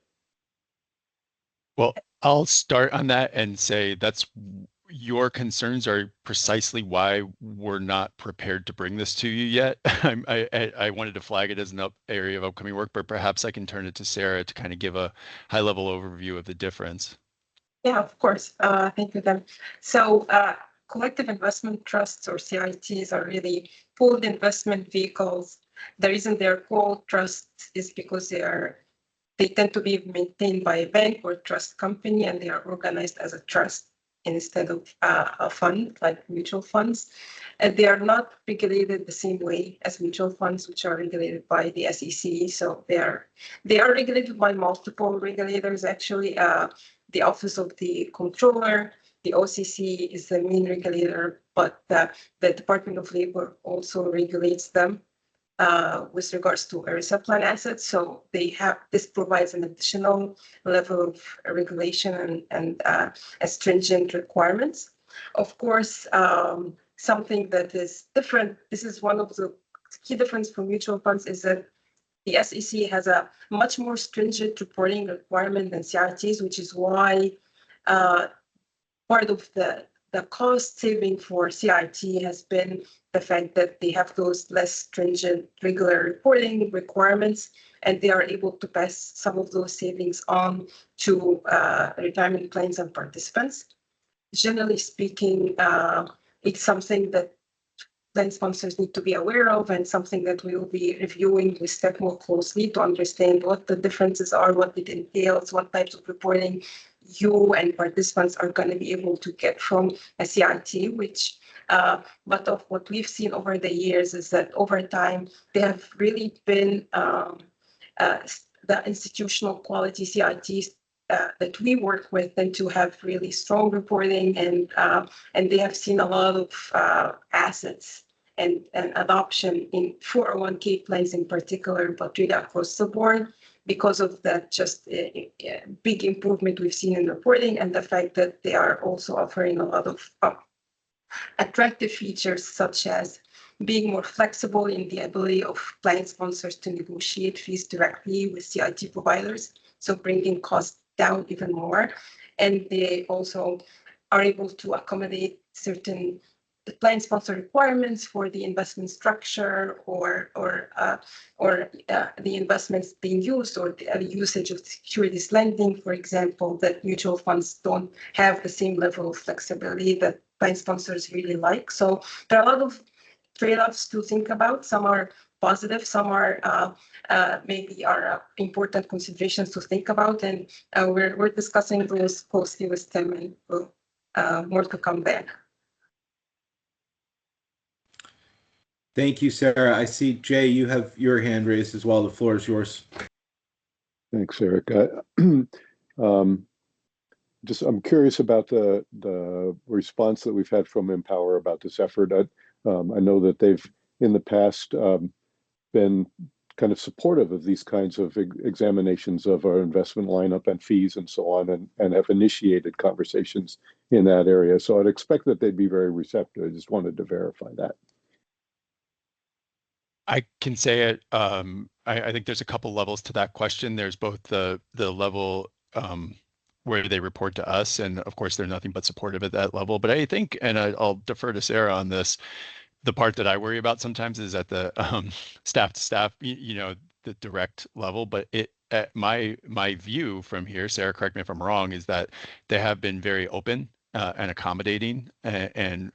S8: Well, I'll start on that and say that's your concerns are precisely why we're not prepared to bring this to you yet. I wanted to flag it as an area of upcoming work, but perhaps I can turn it to Sarah to kind of give a high-level overview of the difference.
S10: Yeah, of course. Thank you, Dan. So collective investment trusts, or CITs, are really pooled investment vehicles. The reason they're called trusts is because they tend to be maintained by a bank or trust company, and they are organized as a trust instead of a fund like mutual funds. And they are not regulated the same way as mutual funds, which are regulated by the SEC. So they are regulated by multiple regulators, actually. The Office of the Controller, the OCC is the main regulator, but the Department of Labor also regulates them with regards to ERISA plan assets. So this provides an additional level of regulation and stringent requirements. Of course, something that is different, this is one of the key difference for mutual funds, is that the SEC has a much more stringent reporting requirement than CITs, which is why part of the the cost saving for CIT has been the fact that they have those less stringent regular reporting requirements, and they are able to pass some of those savings on to retirement plans and participants. Generally speaking, it's something that plan sponsors need to be aware of, and something that we will be reviewing with STEP more closely to understand what the differences are, what it entails, what types of reporting you and participants are going to be able to get from a CIT, which but of what we've seen over the years is that over time, they have really been the institutional quality CITs that we work with tend to have really strong reporting, and they have seen a lot of assets and adoption in 401k plans in particular, but really across the board because of that just a big improvement we've seen in reporting and the fact that they are also offering a lot of attractive features such as being more flexible in the ability of plan sponsors to negotiate fees directly with CIT providers, so bringing costs down even more. And they also are able to accommodate certain plan sponsor requirements for the investment structure or the investments being used, or the usage of securities lending, for example, that mutual funds don't have the same level of flexibility that plan sponsors really like. So there are a lot of trade-offs to think about. Some are positive, some are maybe are important considerations to think about, and we're discussing those closely with Tim, and more to come there.
S1: Thank you, Sarah. I see, Jay, you have your hand raised as well. The floor is yours.
S2: Thanks, Eric. I'm curious about the response that we've had from Empower about this effort. I know that they've in the past been kind of supportive of these kinds of examinations of our investment lineup and fees and so on, and have initiated conversations in that area. So I'd expect that they'd be very receptive. I just wanted to verify that.
S8: I can say it. I think there's a couple levels to that question. There's both the level where they report to us, and of course they're nothing but supportive at that level. But I think, and I'll defer to Sarah on this, the part that I worry about sometimes is at the staff to staff, the direct level. But my view from here, Sarah, correct me if I'm wrong, is that they have been very open and accommodating and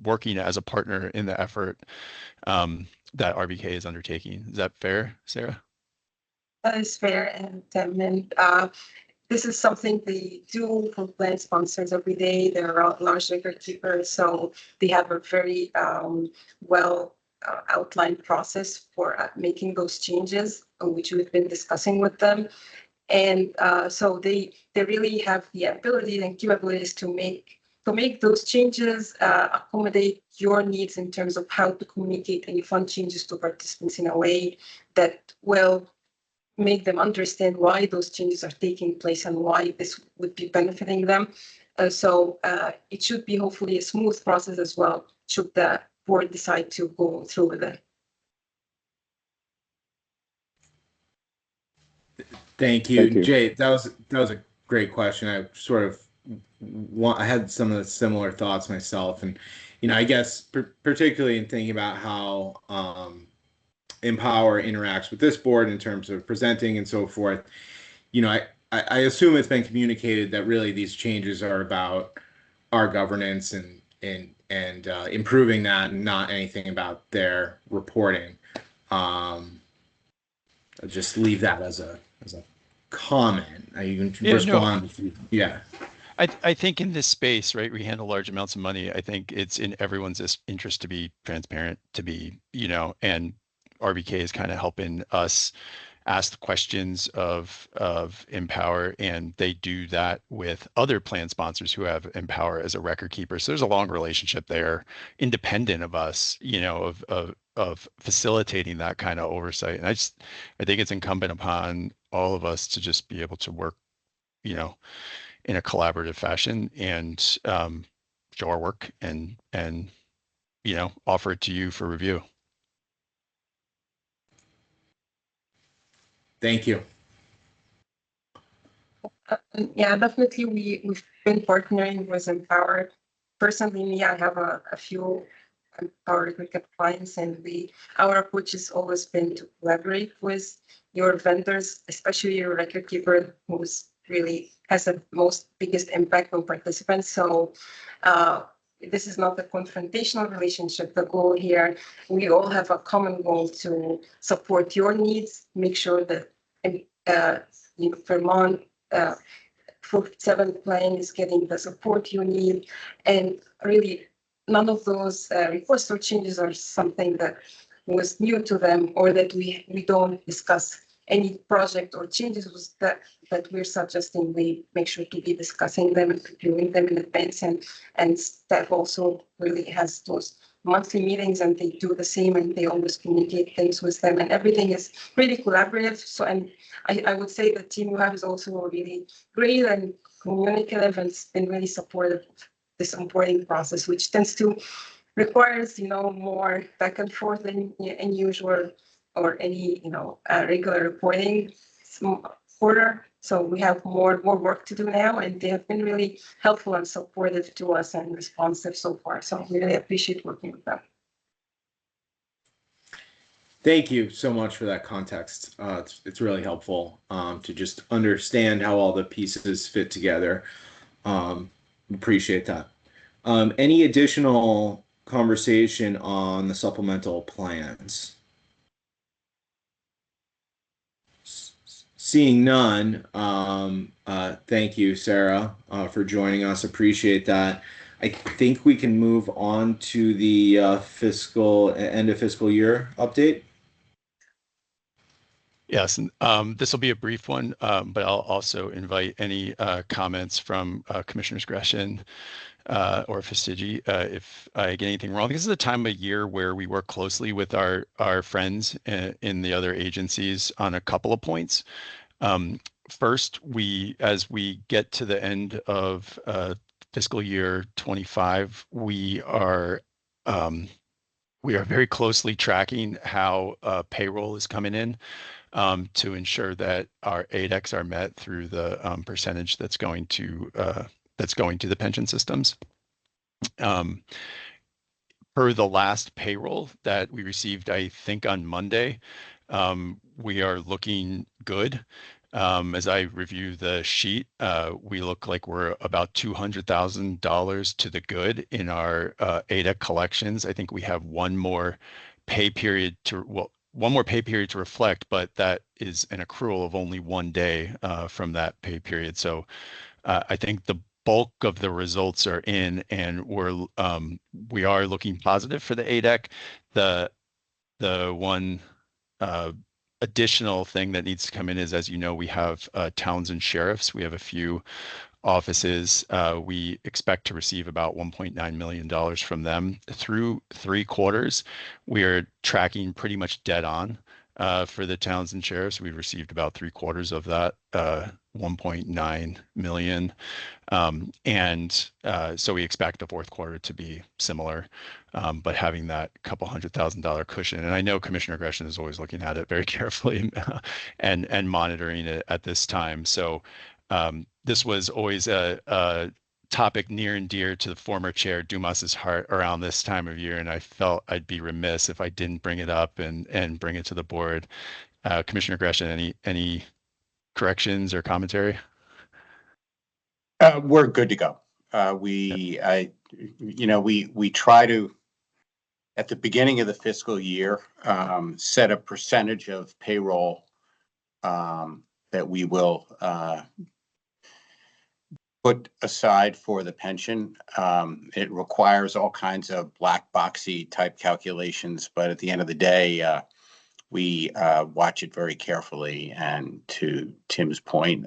S8: working as a partner in the effort that RBK is undertaking. Is that fair, Sarah?
S10: That is fair, and this is something they do for plan sponsors every day. They're large record keepers, so they have a very well outlined process for making those changes, which we've been discussing with them. And so they really have the ability and capabilities to make those changes, accommodate your needs in terms of how to communicate any fund changes to participants in a way that will make them understand why those changes are taking place and why this would be benefiting them. So it should be hopefully a smooth process as well, should the board decide to go through with it.
S1: Thank you. Jay. That was a great question. I sort of I had some of the similar thoughts myself, and I guess particularly in thinking about how Empower interacts with this board in terms of presenting and so forth. I assume it's been communicated that really these changes are about our governance and improving that, and not anything about their reporting. I'll just leave that as a comment. You can respond. No. Yeah.
S8: I think in this space, right, we handle large amounts of money. I think it's in everyone's interest to be transparent, to be, and RBK is kind of helping us ask the questions of Empower, and they do that with other plan sponsors who have Empower as a record keeper. So there's a long relationship there, independent of us, of facilitating that kind of oversight. And I think it's incumbent upon all of us to just be able to work, in a collaborative fashion and show our work and offer it to you for review.
S1: Thank you.
S10: Yeah, definitely. We've been partnering with Empower personally, me, I have a few Power Cricut clients, and our approach has always been to collaborate with your vendors, especially your record keeper, who's really has the most biggest impact on participants. So this is not a confrontational relationship. The goal here, we all have a common goal to support your needs, make sure that Vermont 47 plan is getting the support you need, and really none of those requests or changes are something that was new to them or that we don't discuss. Any project or changes was that we're suggesting, we make sure to be discussing them and reviewing them in advance, and staff also really has those monthly meetings, and they do the same, and they always communicate things with them, and everything is really collaborative. So, and I would say the team you have is also really great and communicative, and it's been really supportive of this onboarding process, which tends to requires, more back and forth than usual or any, regular reporting quarter. So we have more work to do now, and they have been really helpful and supportive to us and responsive so far. So we really appreciate working with them.
S1: Thank you so much for that context. It's really helpful to just understand how all the pieces fit together. Appreciate that. Any additional conversation on the supplemental plans? Seeing none, thank you, Sarah, for joining us. Appreciate that. I think we can move on to the end of fiscal year update.
S8: Yes, and this will be a brief one, but I'll also invite any comments from Commissioners Gresham or Fastigi if I get anything wrong. This is a time of year where we work closely with our friends in the other agencies on a couple of points. First, as we get to the end of fiscal year 25, we are very closely tracking how payroll is coming in to ensure that our ADECs are met through the percentage that's going to the pension systems. Per the last payroll that we received, I think on Monday, we are looking good. As I review the sheet, we look like we're about $200,000 to the good in our ADEC collections. I think we have one more pay period to reflect, but that is an accrual of only 1 day from that pay period. So I think the bulk of the results are in, and we are looking positive for the ADEC. The one additional thing that needs to come in is, as you know, we have towns and sheriffs. We have a few offices. We expect to receive about $1.9 million from them through 3 quarters. We are tracking pretty much dead on for the towns and sheriffs. We've received about 3/4 of that, 1.9 million. So we expect the fourth quarter to be similar, but having that couple $100,000 cushion. And I know Commissioner Gresham is always looking at it very carefully and monitoring it at this time. So this was always a topic near and dear to the former chair Dumas's heart around this time of year, and I felt I'd be remiss if I didn't bring it up and bring it to the board. Commissioner Gresham, any corrections or commentary?
S11: We're good to go. We try to, at the beginning of the fiscal year, set a percentage of payroll that we will put aside for the pension. It requires all kinds of black boxy type calculations, but at the end of the day, we watch it very carefully. And to Tim's point,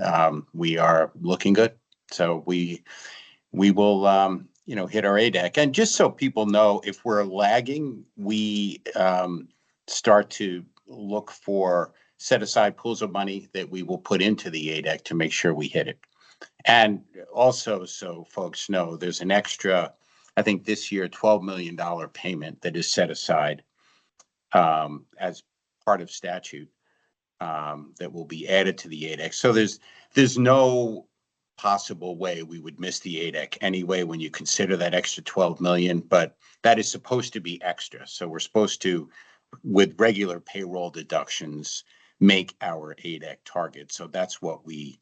S11: we are looking good. So we will, hit our ADEC. And just so people know, if we're lagging, we start to look for set aside pools of money that we will put into the ADEC to make sure we hit it. And also, so folks know, there's an extra, I think this year, $12 million payment that is set aside as part of statute that will be added to the ADEC. So there's no possible way we would miss the ADEC anyway when you consider that extra 12 million, but that is supposed to be extra. So we're supposed to, with regular payroll deductions, make our ADEC target. So that's what we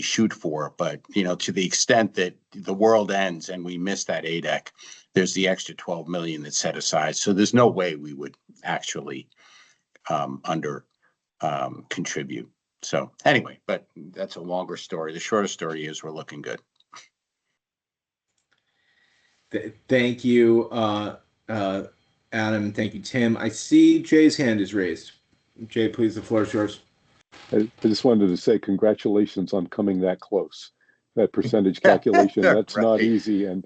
S11: shoot for. But, you know, to the extent that the world ends and we miss that ADEC, there's the extra 12 million that's set aside. So there's no way we would actually contribute. So anyway, but that's a longer story. The shorter story is we're looking good.
S1: Thank you, Adam. Thank you, Tim. I see Jay's hand is raised. Jay, please, the floor is yours.
S2: I just wanted to say congratulations on coming that close. That percentage calculation, that's
S11: Right.
S2: not easy. And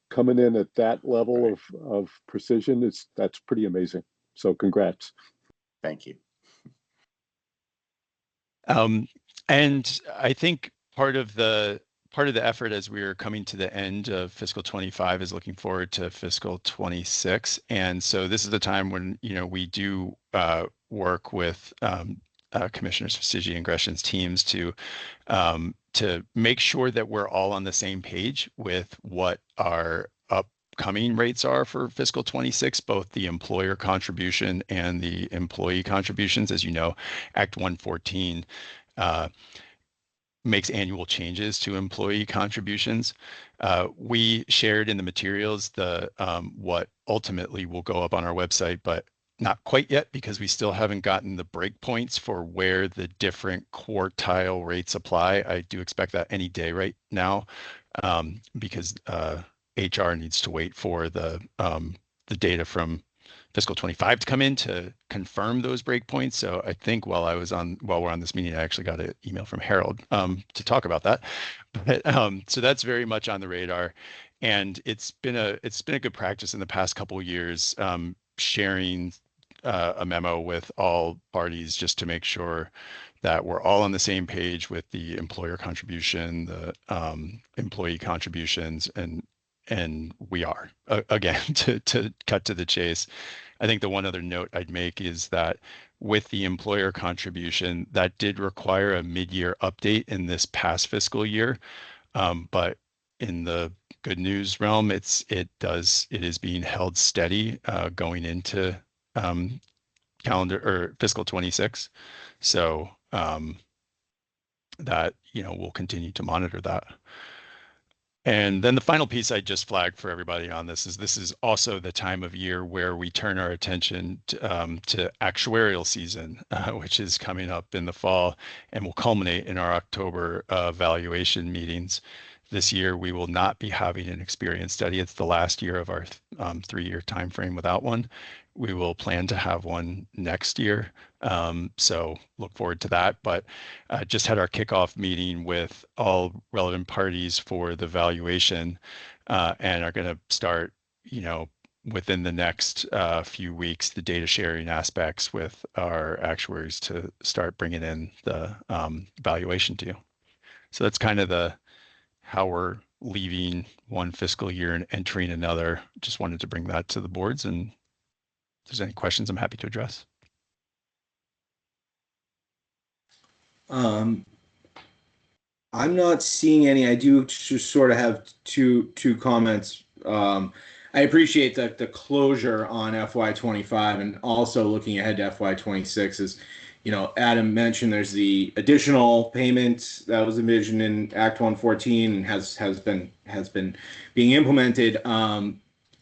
S2: coming in at that level of precision, that's pretty amazing. So congrats.
S11: Thank you.
S8: And I think part of the effort as we are coming to the end of fiscal 25 is looking forward to fiscal 26. And so this is the time when, you know, we do work with Commissioners Fasigi and Gresham's teams to make sure that we're all on the same page with what our upcoming rates are for fiscal 26, both the employer contribution and the employee contributions. As you know, Act 114 makes annual changes to employee contributions. We shared in the materials the what ultimately will go up on our website, but not quite yet because we still haven't gotten the breakpoints for where the different quartile rates apply. I do expect that any day right now because HR needs to wait for the data from fiscal 25 to come in to confirm those breakpoints. So I think while we're on this meeting, I actually got an email from Harold to talk about that. But so that's very much on the radar, and it's been a good practice in the past couple of years sharing a memo with all parties just to make sure that we're all on the same page with the employer contribution, the employee contributions, and we are. Again, to cut to the chase, I think the one other note I'd make is that with the employer contribution, that did require a mid-year update in this past fiscal year. But in the good news realm, it is being held steady going into calendar or fiscal 26. So that, you know, we'll continue to monitor that. And then the final piece I just flagged for everybody on this is also the time of year where we turn our attention to actuarial season, which is coming up in the fall and will culminate in our October valuation meetings. This year, we will not be having an experience study. It's the last year of our 3-year timeframe without one. We will plan to have one next year. So look forward to that. But just had our kickoff meeting with all relevant parties for the valuation and are going to start, you know, within the next few weeks, the data sharing aspects with our actuaries to start bringing in the valuation to you. So that's kind of how we're leaving one fiscal year and entering another. Just wanted to bring that to the boards, and if there's any questions, I'm happy to address.
S1: I'm not seeing any. I do just sort of have two comments. I appreciate the closure on FY25 and also looking ahead to FY26 is, you know, Adam mentioned there's the additional payments that was envisioned in Act 114 and has been being implemented.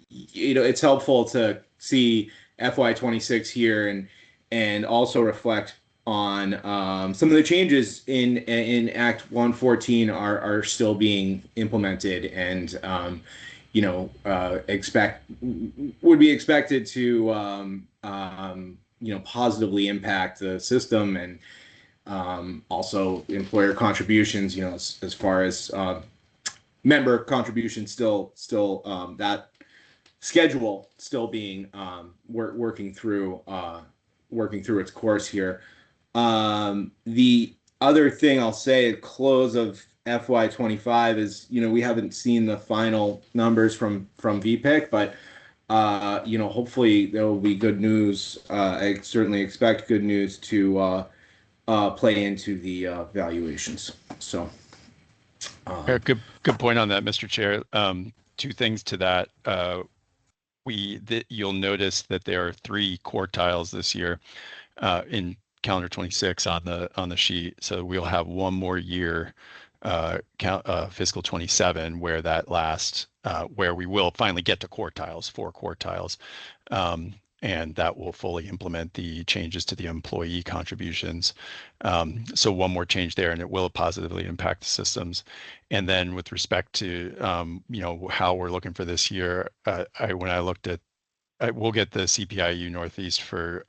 S1: You know, it's helpful to see FY26 here and also reflect on some of the changes in Act 114 are still being implemented and you know would be expected to you know, positively impact the system and also employer contributions, you know, as far as member contributions still that schedule still being working through its course here. The other thing I'll say at close of FY25 is, you know, we haven't seen the final numbers from VPIC, but you know, hopefully there will be good news. I certainly expect good news to play into the valuations. So
S8: Good point on that, Mr. Chair. Two things to that. You'll notice that there are 3 quartiles this year in calendar 26 on the sheet. So we'll have one more year, fiscal 27, where that last, where we will finally get to quartiles, 4 quartiles. And that will fully implement the changes to the employee contributions. So one more change there, and it will positively impact the systems. And then with respect to how we're looking for this year, when I looked at, we'll get the CPIU Northeast for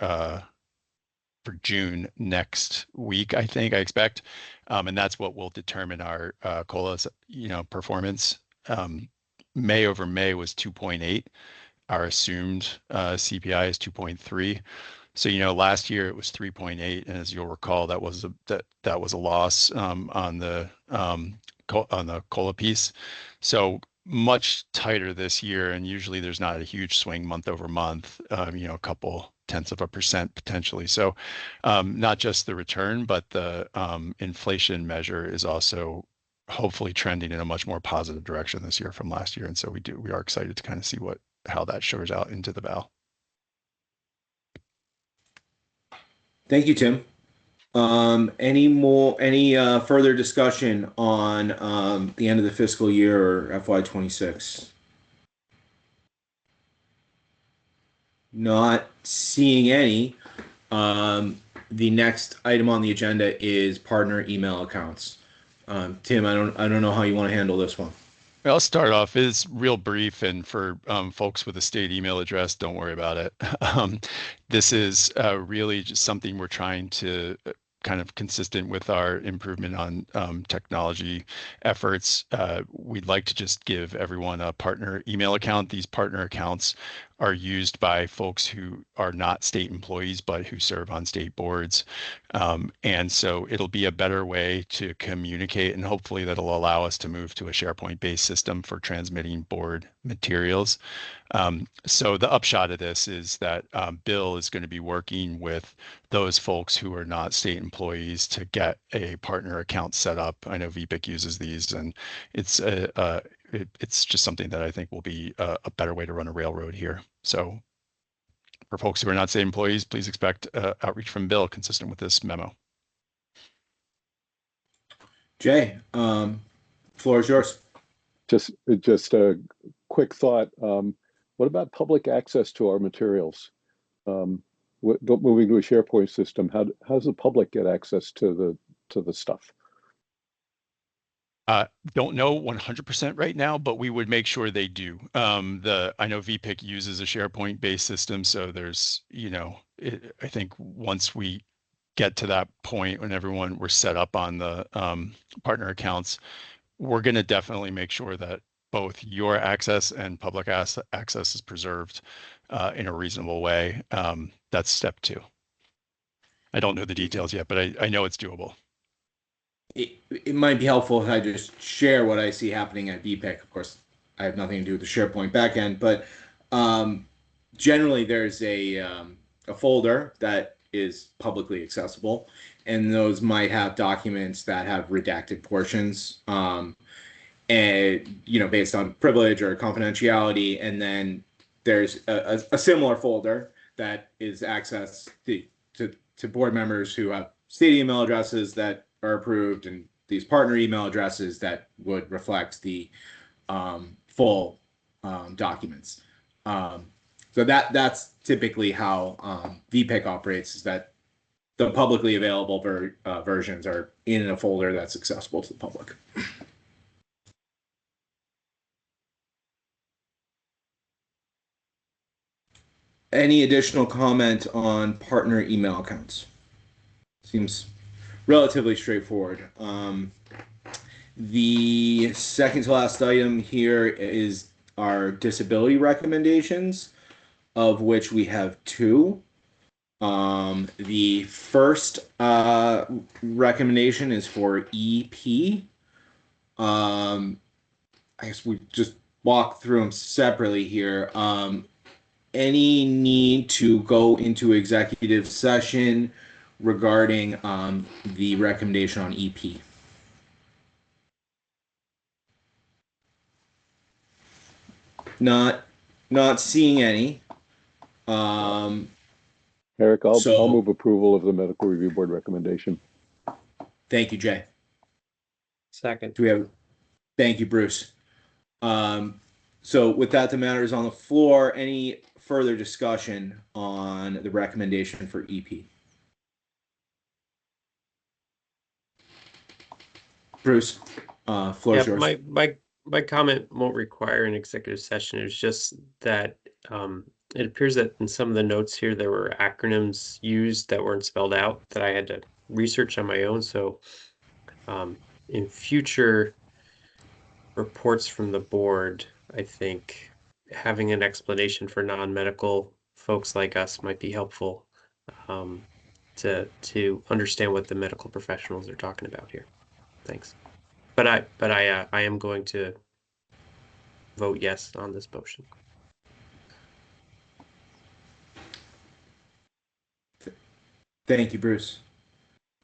S8: June next week, I expect, and that's what will determine our COLA's performance. May over May was 2.8. Our assumed CPI is 2.3. So last year it was 3.8, and as you'll recall, that was a loss on the COLA piece. So much tighter this year, and usually there's not a huge swing month over month. A couple tenths of a percent potentially. So not just the return, but the inflation measure is also hopefully trending in a much more positive direction this year from last year, and so we are excited to kind of see how that shows out into the val.
S1: Thank you, Tim. Any further discussion on the end of the fiscal year or FY26? Not seeing any. The next item on the agenda is partner email accounts. Tim, I don't know how you want to handle this one.
S8: I'll start off. It's real brief, and for folks with a state email address, don't worry about it. This is really just something we're trying to kind of consistent with our improvement on technology efforts. We'd like to just give everyone a partner email account. These partner accounts are used by folks who are not state employees, but who serve on state boards. And so it'll be a better way to communicate, and hopefully that'll allow us to move to a SharePoint-based system for transmitting board materials. So the upshot of this is that Bill is going to be working with those folks who are not state employees to get a partner account set up. I know VPIC uses these, and it's just something that I think will be a better way to run a railroad here. So for folks who are not state employees, please expect outreach from Bill consistent with this memo. Jay,
S1: floor is yours.
S2: Just a quick thought. What about public access to our materials? Moving to a SharePoint system, how does the public get access to the stuff?
S8: Don't know 100% right now, but we would make sure they do. I know VPIC uses a SharePoint-based system, so there's, I think once we get to that point when we're set up on the partner accounts, we're going to definitely make sure that both your access and public access is preserved in a reasonable way. That's step 2. I don't know the details yet, but I know it's doable.
S1: It might be helpful if I just share what I see happening at VPIC. Of course, I have nothing to do with the SharePoint backend, but generally there's a folder that is publicly accessible, and those might have documents that have redacted portions, and based on privilege or confidentiality. And then there's a similar folder that is access to board members who have state email addresses that are approved, and these partner email addresses that would reflect the full documents. So that's typically how VPIC operates, is that the publicly available versions are in a folder that's accessible to the public. Any additional comment on partner email accounts? Seems relatively straightforward. The second to last item here is our disability recommendations, of which we have 2. The first recommendation is for EP. I guess we just walk through them separately here. Any need to go into executive session regarding the recommendation on EP? Not seeing any.
S2: Eric, I'll
S1: So-
S2: move approval of the medical review board recommendation.
S1: Thank you, Jay.
S7: Second.
S1: Thank you, Bruce. So with that, the matter is on the floor. Any further discussion on the recommendation for EP? Bruce, floor is
S7: Yeah,
S1: yours.
S7: my comment won't require an executive session. It's just that it appears that in some of the notes here there were acronyms used that weren't spelled out that I had to research on my own. So in future reports from the board, I think having an explanation for non-medical folks like us might be helpful to understand what the medical professionals are talking about here. Thanks. But I am going to vote yes on this motion.
S1: Thank you, Bruce.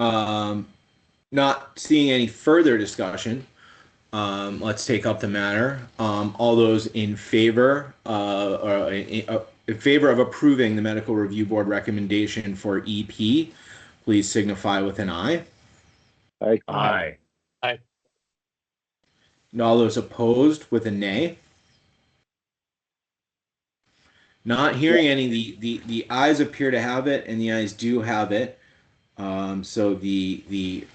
S1: Not seeing any further discussion, let's take up the matter. All those in favor in favor of approving the medical review board recommendation for EP, please signify with an aye.
S2: Aye.
S9: Aye.
S1: And all those opposed with a nay. Not hearing any. The ayes appear to have it, and the ayes do have it. So the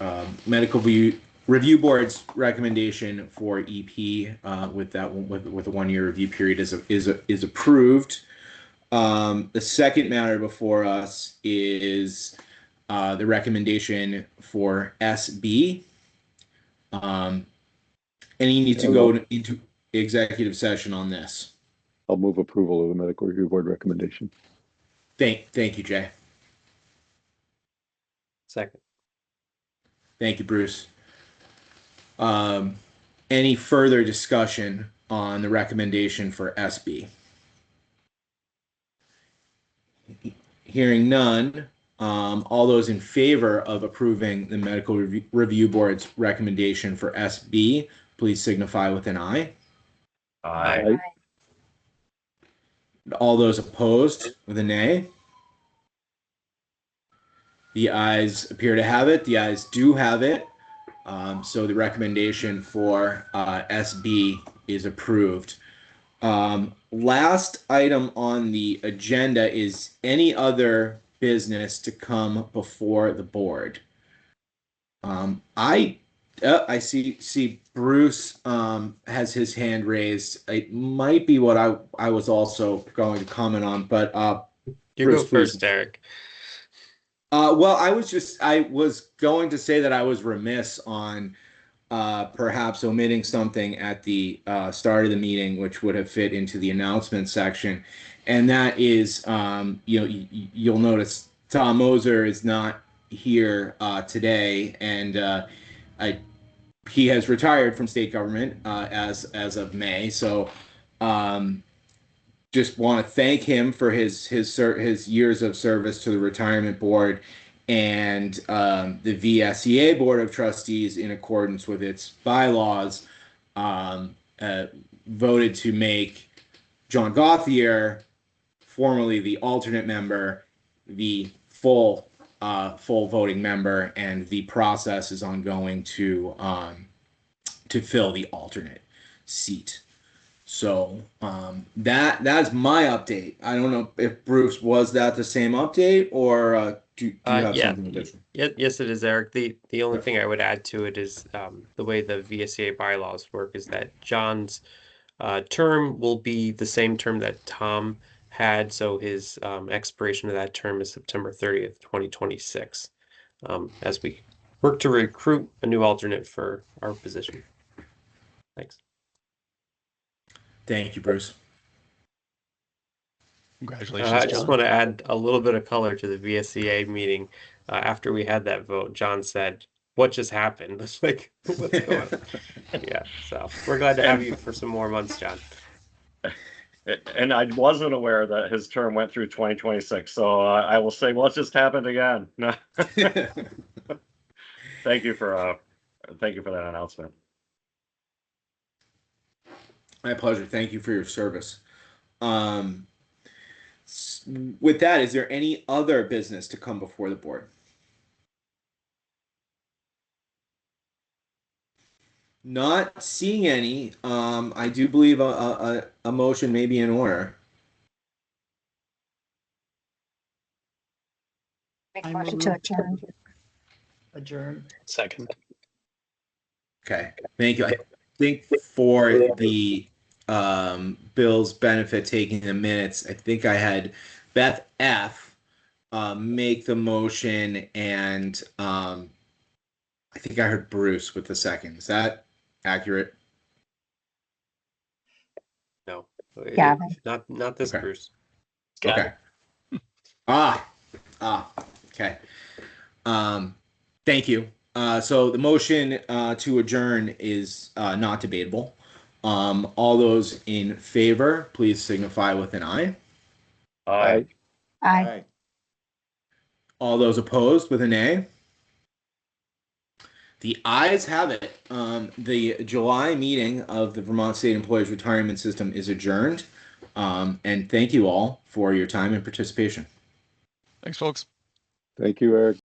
S1: medical review board's recommendation for EP with a 1 year review period is approved. The second matter before us is the recommendation for SB. Any need to go into executive session on this?
S2: I'll move approval of the medical review board recommendation.
S1: Thank you, Jay.
S7: Second.
S1: Thank you, Bruce. Any further discussion on the recommendation for SB? Hearing none, all those in favor of approving the medical review board's recommendation for SB, please signify with an aye.
S9: Aye.
S1: All those opposed with a nay. The ayes appear to have it. The ayes do have it. So the recommendation for SB is approved. Last item on the agenda is any other business to come before the board. I see Bruce has his hand raised. It might be what I was also going to comment on, but
S7: You
S1: Bruce,
S7: go first, Derek.
S1: Well, I was going to say that I was remiss on perhaps omitting something at the start of the meeting, which would have fit into the announcement section, and that is, you'll notice Tom Moser is not here today, and he has retired from state government as of May. So, just want to thank him for his years of service to the retirement board and the VSEA Board of Trustees, in accordance with its bylaws, voted to make John Gauthier, formerly the alternate member, the full voting member, and the process is ongoing to fill the alternate seat. So that's my update. I don't know if Bruce, was that the same update, or do you have something additional?
S7: Yes, it is, Eric. The only thing I would add to it is the way the VSEA bylaws work is that John's term will be the same term that Tom had. So his expiration of that term is September 30th, 2026, as we work to recruit a new alternate for our position. Thanks.
S1: Thank you, Bruce.
S8: Congratulations,
S7: I just
S8: John.
S7: want to add a little bit of color to the VSEA meeting. After we had that vote, John said, "What just happened?" It's like, what's going on? Yeah, so we're glad to have you for some more months, John.
S9: And I wasn't aware that his term went through 2026. So I will say, what just happened again? No. Thank you for that announcement.
S1: My pleasure. Thank you for your service. With that, is there any other business to come before the board? Not seeing any. I do believe a motion may be in order.
S6: I
S12: Motion
S6: move
S12: to adjourn.
S6: adjourn.
S3: Second.
S1: Okay, thank you. I think for the Bill's benefit, taking the minutes, I think I had Beth F. Make the motion, and I think I heard Bruce with the second. Is that accurate?
S7: No,
S12: Gavin.
S7: not this
S1: Okay.
S7: Bruce.
S3: Got
S1: Okay. Okay. Thank you. So the motion to adjourn is not debatable. All those in favor, please signify with an aye.
S9: Aye.
S12: Aye.
S1: All those opposed with a nay. The ayes have it. The July meeting of the Vermont State Employees Retirement System is adjourned. And thank you all for your time and participation.
S8: Thanks, folks.
S2: Thank you, Eric.